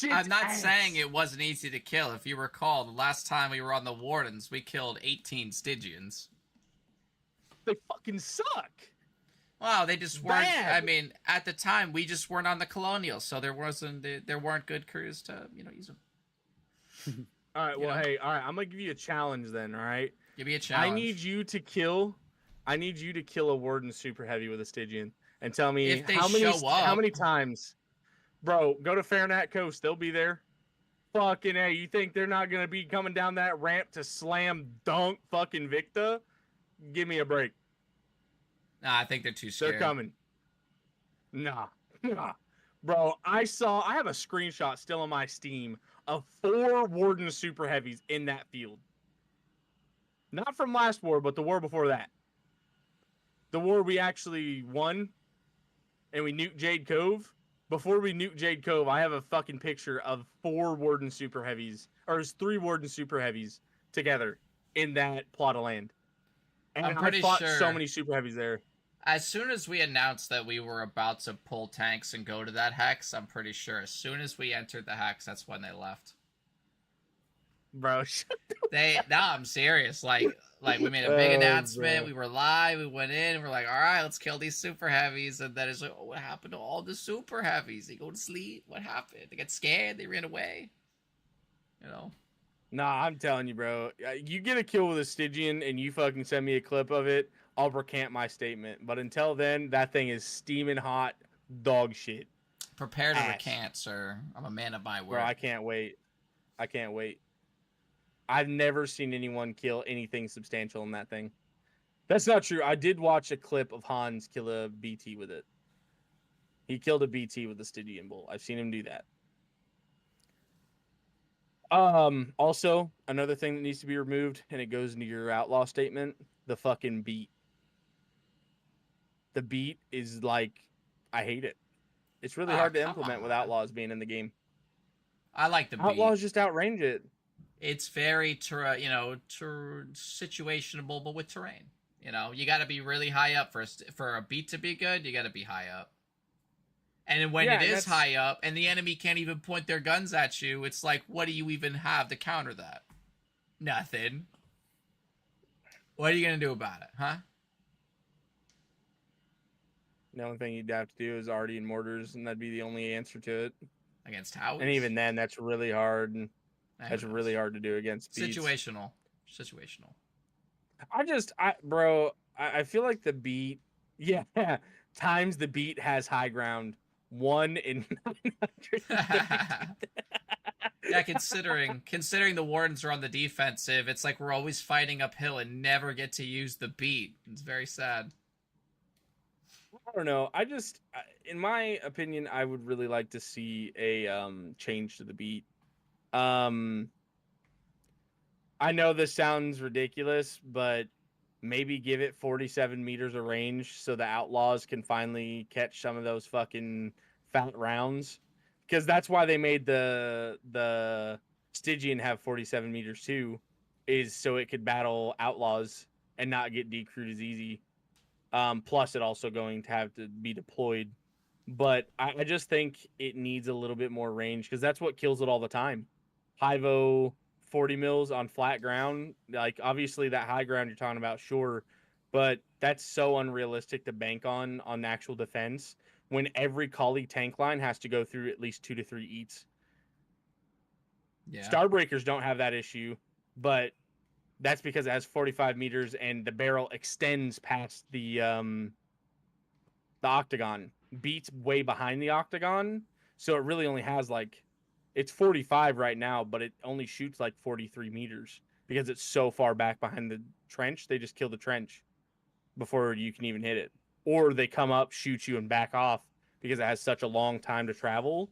I'm not saying it wasn't easy to kill. If you recall, the last time we were on the Wardens, we killed 18 Stygians. They fucking suck. Wow, they just weren't. I mean, at the time, we just weren't on the Colonials, so there weren't good crews to use them. All right, well, hey, all right, I'm gonna give you a challenge then. All right, give me a challenge. I need you to kill a Warden super heavy with a Stygian, and tell me how many times. Bro, go to Fairnat Coast. They'll be there. Fucking hey, you think they're not gonna be coming down that ramp to slam dunk fucking Victa? Give me a break. Nah, I think they're too scared. They're coming. Nah. Bro, I have a screenshot still on my Steam of 4 Warden super heavies in that field. Not from last war, but the war before that. The war we actually won, and we nuked Jade Cove. Before we nuked Jade Cove, I have a fucking picture of 4 Warden super heavies, or 3 Warden super heavies together in that plot of land. And I'm pretty fought sure so many super heavies there. As soon as we announced that we were about to pull tanks and go to that hex, I'm pretty sure as soon as we entered the hex, that's when they left. Bro, I'm serious. Like we made a big announcement. Bro. We were live. We went in. We're like, all right, let's kill these super heavies. And then it's like, oh, what happened to all the super heavies? They go to sleep. What happened? They got scared. They ran away. Nah, I'm telling you, bro. You get a kill with a Stygian and you fucking send me a clip of it, I'll recant my statement. But until then, that thing is steaming hot dog shit. Prepare to recant, sir. I'm a man of my word. Bro, I can't wait. I can't wait. I've never seen anyone kill anything substantial in that thing. That's not true. I did watch a clip of Hans kill a BT with it. He killed a BT with the Stygian Bolt. I've seen him do that. Also, another thing that needs to be removed, and it goes into your outlaw statement, the fucking beat. The beat is like, I hate it. It's really hard to implement with outlaws being in the game. I like the beat. Outlaws just outrange it. It's very, situationable, but with terrain. You know, you got to be really high up for a beat to be good. You got to be high up. And when it is high up and the enemy can't even point their guns at you, it's like, what do you even have to counter that? Nothing. What are you going to do about it, huh? The only thing you'd have to do is already in mortars, and that'd be the only answer to it. Against towers? And even then, that's really hard. And that's really hard to do against beats. Situational. I feel like the beat, times the beat has high ground. 1 in 900. Yeah, considering the Wardens are on the defensive, it's like we're always fighting uphill and never get to use the beat. It's very sad. I don't know. In my opinion, I would really like to see a change to the beat. I know this sounds ridiculous, but maybe give it 47 meters of range so the outlaws can finally catch some of those fucking fat rounds. Because that's why they made the Stygian have 47 meters too, is so it could battle outlaws and not get decrewed as easy. Plus, it also going to have to be deployed. But I just think it needs a little bit more range because that's what kills it all the time. Hyvo 40 mils on flat ground, like obviously that high ground you're talking about, sure, but that's so unrealistic to bank on actual defense when every collie tank line has to go through at least 2 to 3 eats. Yeah. Starbreakers don't have that issue, but that's because it has 45 meters and the barrel extends past the octagon. Beats way behind the octagon, so it really only has like, it's 45 right now, but it only shoots like 43 meters because it's so far back behind the trench. They just kill the trench before you can even hit it. Or they come up, shoot you, and back off because it has such a long time to travel.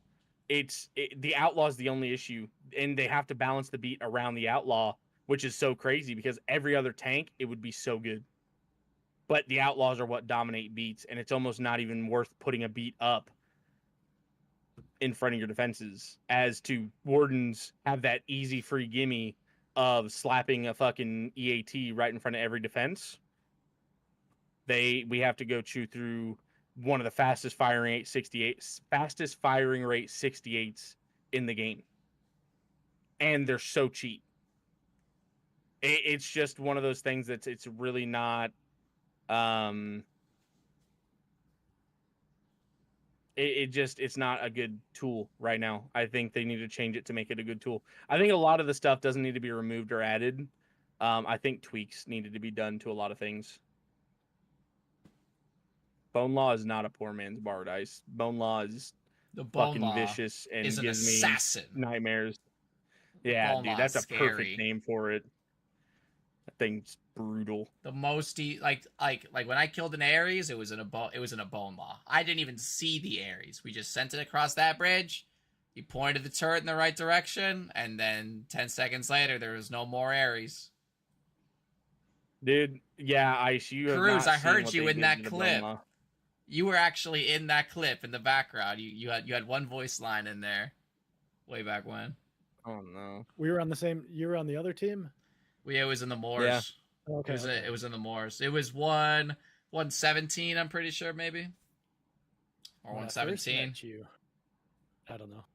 The outlaw is the only issue, and they have to balance the beat around the outlaw, which is so crazy because every other tank, it would be so good. But the outlaws are what dominate beats, and it's almost not even worth putting a beat up in front of your defenses, as to Wardens have that easy free gimme of slapping a fucking EAT right in front of every defense. We have to go chew through one of the fastest firing rate 68s in the game, and they're so cheap. It's just one of those things that's it's really not. It's not a good tool right now. I think they need to change it to make it a good tool. I think a lot of the stuff doesn't need to be removed or added. I think tweaks needed to be done to a lot of things. Bone Law is not a poor man's Bardice. Bone Law is fucking vicious and gives assassin. Me nightmares. Yeah, dude, that's a perfect name for it. That thing's brutal. The most like when I killed an Ares, it was in a Bone Law. I didn't even see the Ares. We just sent it across that bridge. He pointed the turret in the right direction, and then 10 seconds later, there was no more Ares. Dude, yeah, Kruuuuze, I heard you in that clip. You were actually in that clip in the background. You had one voice line in there, way back when. Oh no, we were on the same. You were on the other team. It was in the Moors. Yeah. Okay. It was in the Moors. It was 117. I'm pretty sure, maybe, or 117. I don't know.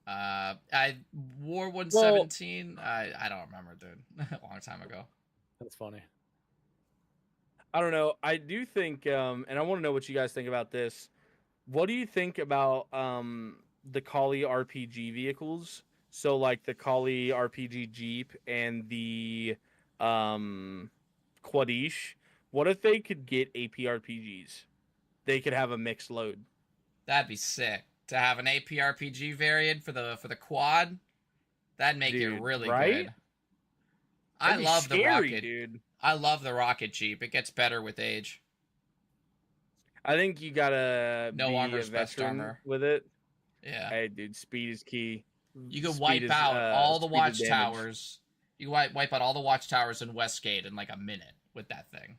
I wore 117. I don't remember, dude. A long time ago. That's funny. I don't know. I do think, and I want to know what you guys think about this. What do you think about the Kali RPG vehicles? So, like the Kali RPG Jeep and the Quadish. What if they could get AP RPGs? They could have a mixed load. That'd be sick to have an AP RPG variant for the quad. That'd make it really right? good. I love scary, the rocket, dude. I love the rocket Jeep. It gets better with age. I think you gotta no be armor's a best veteran armor. with it. Yeah. Hey, dude, speed is key. You could wipe out all the watchtowers. You wipe out all the watchtowers in Westgate in like a minute with that thing.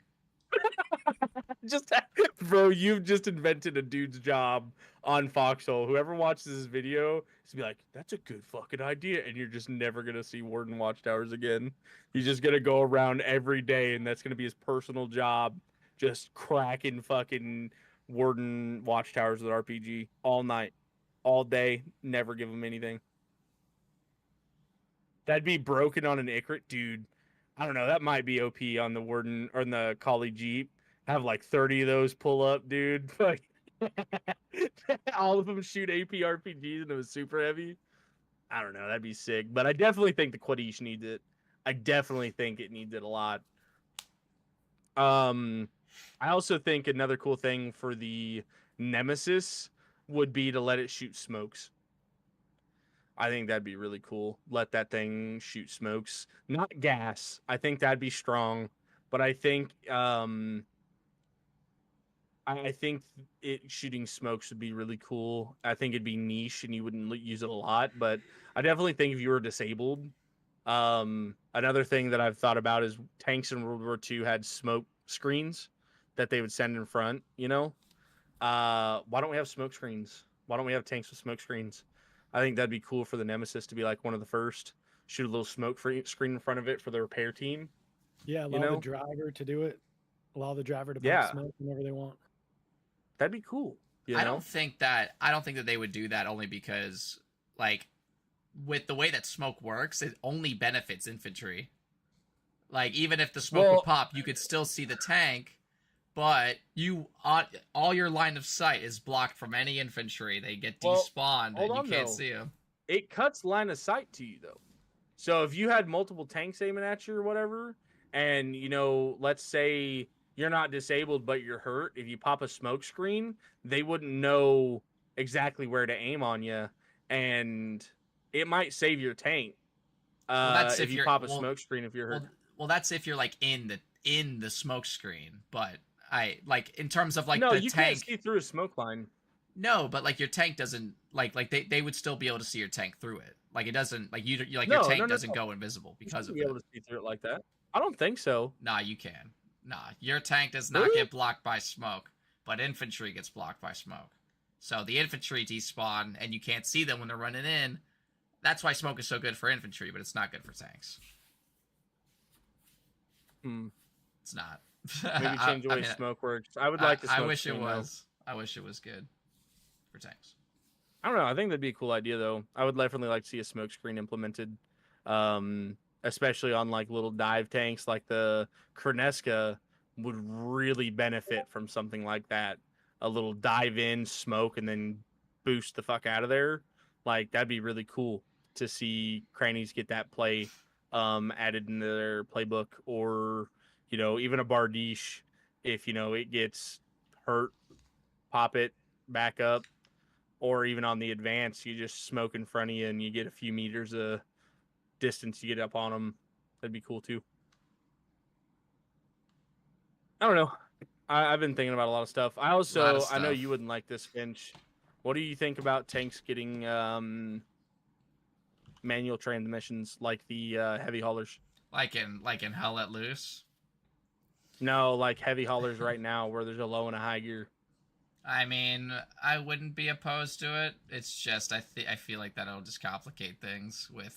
Bro, you've just invented a dude's job on FOXHOLE. Whoever watches this video is gonna be like, "That's a good fucking idea," and you're just never gonna see Warden watchtowers again. He's just gonna go around every day, and that's gonna be his personal job, just cracking fucking Warden watchtowers with RPG all night, all day. Never give him anything. That'd be broken on an Icrit, dude. I don't know. That might be OP on the Warden or on the Collie Jeep. Have like 30 of those pull up, dude. Like all of them shoot AP RPGs and it was super heavy. I don't know. That'd be sick. But I definitely think the Quadish needs it. I definitely think it needs it a lot. I also think another cool thing for the Nemesis would be to let it shoot smokes. I think that'd be really cool. Let that thing shoot smokes, not gas. I think that'd be strong, but I think I think it shooting smokes would be really cool. I think it'd be niche and you wouldn't use it a lot, but I definitely think if you were disabled, another thing that I've thought about is tanks in World War II had smoke screens that they would send in front. You know, why don't we have smoke screens? Why don't we have tanks with smoke screens? I think that'd be cool for the Nemesis to be like one of the first. Shoot a little smoke screen in front of it for the repair team. Yeah, allow the driver to do it. Allow the driver to pump smoke whenever they want. That'd be cool. You know? I don't think that they would do that only because, like, with the way that smoke works, it only benefits infantry. Like, even if the smoke would pop, you could still see the tank, but all your line of sight is blocked from any infantry. They get despawned and you can't see them. It cuts line of sight to you, though. So if you had multiple tanks aiming at you or whatever, and, you know, let's say you're not disabled, but you're hurt. If you pop a smoke screen, they wouldn't know exactly where to aim on you, and it might save your tank. That's if you pop a smoke screen if you're hurt. Well, that's if you're like in the smoke screen, but I like in terms of like no, the you tank. Can't see through a smoke line. No, but like your tank doesn't like they would still be able to see your tank through it. Like it doesn't like your tank doesn't go invisible because of it. Be able to see through it like that. I don't think so. Nah, you can. Nah, your tank does not get blocked by smoke, but infantry gets blocked by smoke. So the infantry despawn, and you can't see them when they're running in. That's why smoke is so good for infantry, but it's not good for tanks. It's not. Maybe change the way smoke works. I would like to. I wish it was. I wish it was good for tanks. I don't know. I think that'd be a cool idea, though. I would definitely like to see a smoke screen implemented, especially on like little dive tanks. Like the Kruuuuze would really benefit from something like that. A little dive in, smoke, and then boost the fuck out of there. Like that'd be really cool to see crannies get that play added into their playbook, or you know, even a Bardiche, if you know it gets hurt, pop it back up, or even on the advance, you just smoke in front of you and you get a few meters of distance to get up on them. That'd be cool too. I don't know. I've been thinking about a lot of stuff. I know you wouldn't like this, Finch. What do you think about tanks getting manual transmissions like the heavy haulers? Like in Hell Let Loose? No, like heavy haulers right now where there's a low and a high gear. I mean, I wouldn't be opposed to it. It's just I feel like that'll just complicate things with,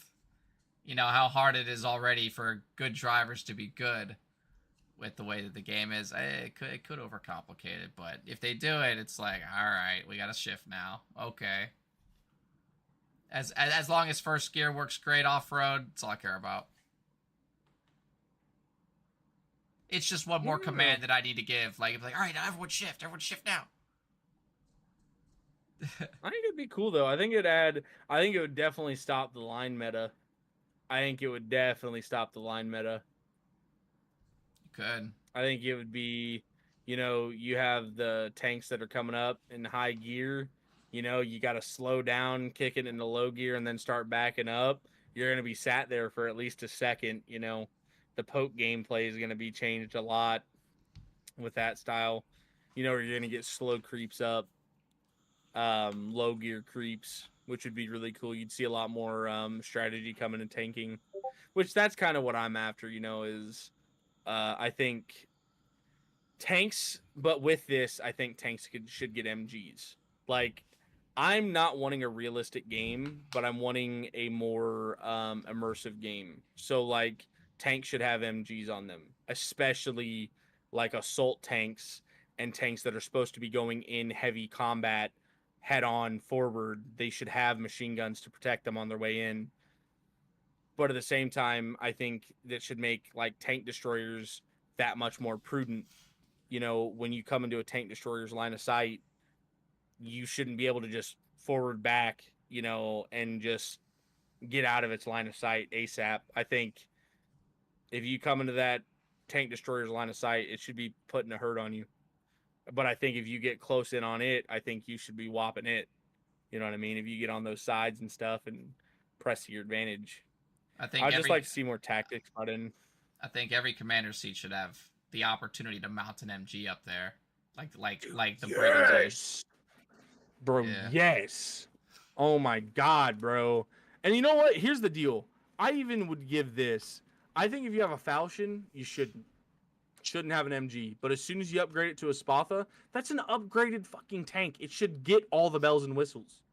you know, how hard it is already for good drivers to be good with the way that the game is. It could overcomplicate it, but if they do it, it's like, all right, we got to shift now. Okay. As long as first gear works great off-road, that's all I care about. It's just one more command that I need to give. Like, all right, now everyone shift now. I think it'd be cool though. I think it would definitely stop the line meta. I think it would definitely stop the line meta. Good. I think it would be, you know, you have the tanks that are coming up in high gear, you know, you got to slow down, kick it into low gear, and then start backing up. You're going to be sat there for at least a second. You know, the poke gameplay is going to be changed a lot with that style. You know, you're going to get slow creeps up, low gear creeps, which would be really cool. You'd see a lot more strategy coming and tanking, which that's kind of what I'm after, you know, is I think tanks, but with this, I think tanks should get MGs. Like, I'm not wanting a realistic game, but I'm wanting a more immersive game. So, like, tanks should have MGs on them, especially like assault tanks and tanks that are supposed to be going in heavy combat head on forward. They should have machine guns to protect them on their way in. But at the same time, I think that should make like tank destroyers that much more prudent. You know, when you come into a tank destroyer's line of sight, you shouldn't be able to just forward back, you know, and just get out of its line of sight ASAP. I think if you come into that tank destroyer's line of sight, it should be putting a hurt on you. But I think if you get close in on it, I think you should be whopping it. You know what I mean? If you get on those sides and stuff and press to your advantage. I'd just like to see more tactics put in. I think every commander seat should have the opportunity to mount an MG up there, like the Brigade. Bro, yeah. Yes. Oh my God, bro. And you know what? Here's the deal. I even would give this. I think if you have a Falchion, you shouldn't have an MG. But as soon as you upgrade it to a Spatha, that's an upgraded fucking tank. It should get all the bells and whistles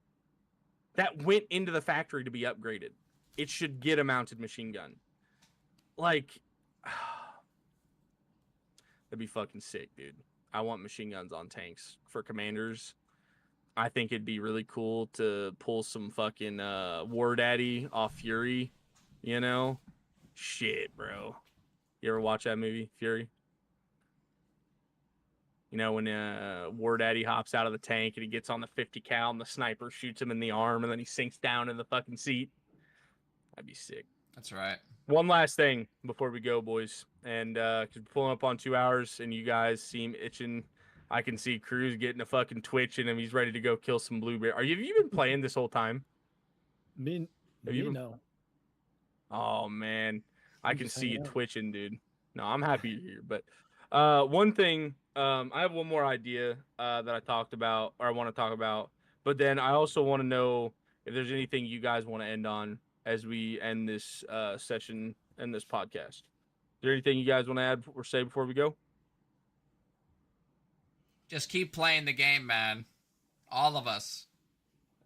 that went into the factory to be upgraded. It should get a mounted machine gun. Like, that'd be fucking sick, dude. I want machine guns on tanks for commanders. I think it'd be really cool to pull some fucking War Daddy off Fury, you know? Shit, bro. You ever watch that movie, Fury? You know, when War Daddy hops out of the tank and he gets on the 50 cal and the sniper shoots him in the arm and then he sinks down in the fucking seat. That'd be sick. That's right. One last thing before we go, boys. And because we're pulling up on 2 hours and you guys seem itching. I can see Kruuuuze getting a fucking twitch and he's ready to go kill some blueberry. Have you been playing this whole time? No. Oh, man. I can see you twitching, dude. No, I'm happy you're here. But one thing, I have one more idea that I talked about, or I want to talk about. But then I also want to know if there's anything you guys want to end on as we end this session and this podcast. Is there anything you guys want to add or say before we go? Just keep playing the game, man. All of us.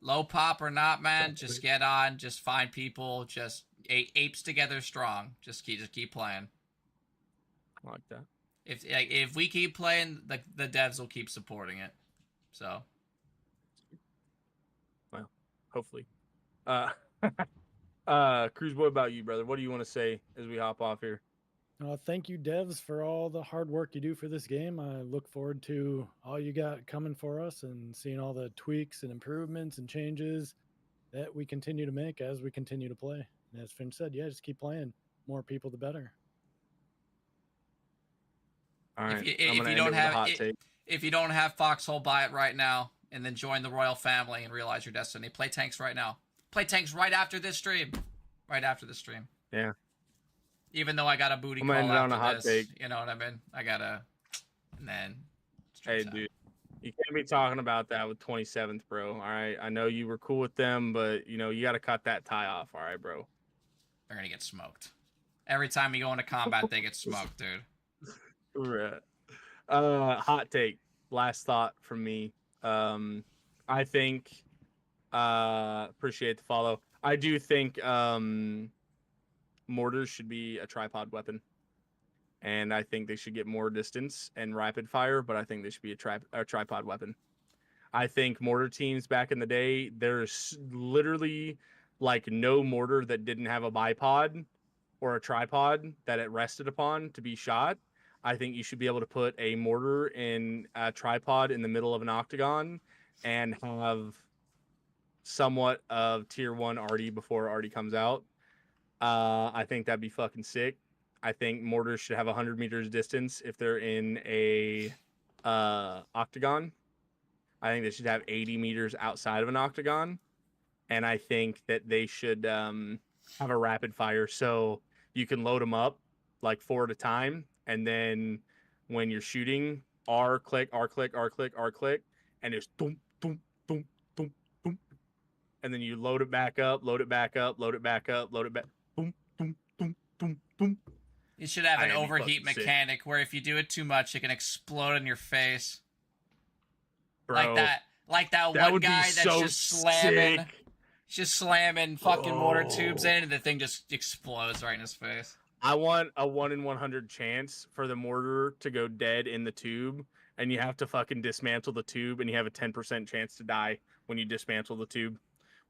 Low pop or not, man, just get on. Just find people. Just apes together strong. Just keep playing. I like that. If we keep playing, the devs will keep supporting it. So. Well, hopefully. Kruuuuze, what about you, brother? What do you want to say as we hop off here? Thank you, devs, for all the hard work you do for this game. I look forward to all you got coming for us and seeing all the tweaks and improvements and changes that we continue to make as we continue to play. And as Finch said, just keep playing. More people, the better. All right. If you don't have FOXHOLE, buy it right now and then join the royal family and realize your destiny. Play tanks right now. Play tanks right after this stream. Yeah. Even though I got a booty call after this, you know what I mean? I gotta, and then. Hey, dude, you can't be talking about that with 27th, bro. All right, I know you were cool with them, but you know you got to cut that tie off. All right, bro. They're gonna get smoked. Every time you go into combat, they get smoked, dude. Right. Hot take. Last thought from me. I think. Appreciate the follow. I do think. Mortars should be a tripod weapon, and I think they should get more distance and rapid fire, but I think they should be a tripod weapon. I think mortar teams back in the day, there's literally like no mortar that didn't have a bipod or a tripod that it rested upon to be shot. I think you should be able to put a mortar in a tripod in the middle of an octagon and have somewhat of tier 1 arty before arty comes out. I think that'd be fucking sick. I think mortars should have 100 meters distance if they're in a octagon. I think they should have 80 meters outside of an octagon. And I think that they should have a rapid fire so you can load them up like 4 at a time. And then when you're shooting, R click, R click, R click, R click, and it's boom, boom, boom, boom, boom. And then you load it back up, load it back up, load it back up, load it back, boom, boom, boom, boom, boom. You should have an overheat mechanic where if you do it too much, it can explode in your face. Bro, like that one guy that's so just slamming fucking mortar tubes in, and the thing just explodes right in his face. I want a 1 in 100 chance for the mortar to go dead in the tube, and you have to fucking dismantle the tube, and you have a 10% chance to die when you dismantle the tube.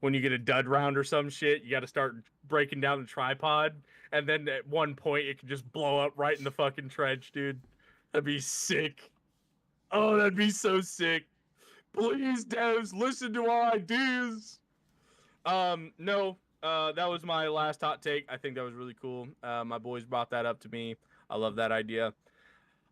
When you get a dud round or some shit, you got to start breaking down the tripod, and then at one point it can just blow up right in the fucking trench, dude. That'd be sick. Oh, that'd be so sick. Please, devs, listen to our ideas. No, that was my last hot take. I think that was really cool. My boys brought that up to me. I love that idea.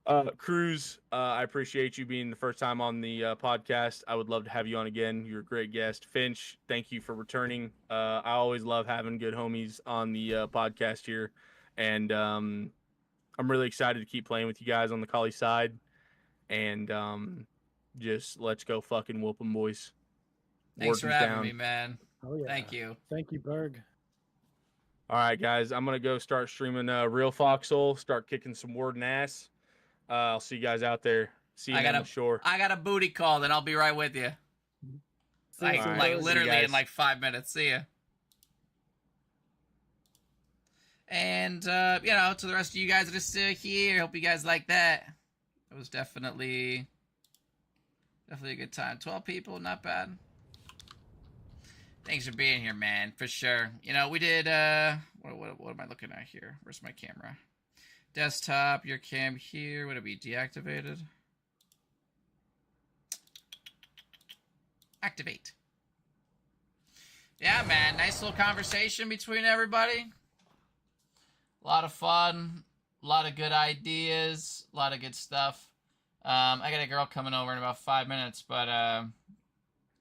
Kruuuuze, I appreciate you being the first time on the podcast. I would love to have you on again. You're a great guest. Finch, thank you for returning. I always love having good homies on the podcast here. And I'm really excited to keep playing with you guys on the Collie side. And just let's go fucking whoop 'em, boys. Thanks for having me, man. Oh, yeah. Thank you. Thank you, Berg. All right, guys. I'm going to go start streaming real FOXHOLE, start kicking some Warden ass. I'll see you guys out there. See you on the shore. I got a booty call, then I'll be right with you. Like literally in like 5 minutes. See ya. And, to the rest of you guys that are still here, hope you guys like that. It was definitely a good time. 12 people, not bad. Thanks for being here, man, for sure. We did, what am I looking at here? Where's my camera? Desktop, your cam here. Would it be deactivated? Activate. Yeah, man, nice little conversation between everybody. A lot of fun, a lot of good ideas, a lot of good stuff. I got a girl coming over in about 5 minutes, but,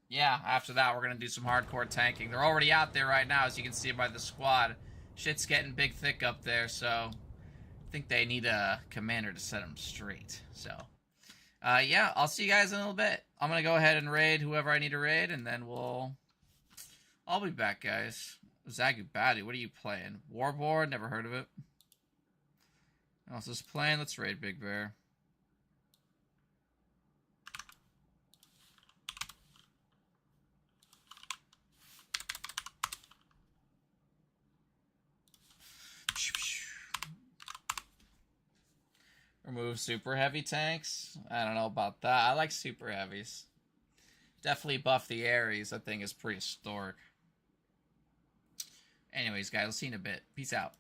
yeah, after that, we're going to do some hardcore tanking. They're already out there right now, as you can see by the squad. Shit's getting big thick up there, so I think they need a commander to set them straight. So, yeah, I'll see you guys in a little bit. I'm going to go ahead and raid whoever I need to raid, and then I'll be back, guys. Zagubadi, what are you playing? Warboard? Never heard of it. What else is playing? Let's raid Big Bear. Remove super heavy tanks? I don't know about that. I like super heavies. Definitely buff the Ares. That thing is prehistoric. Anyways, guys, I'll see you in a bit. Peace out.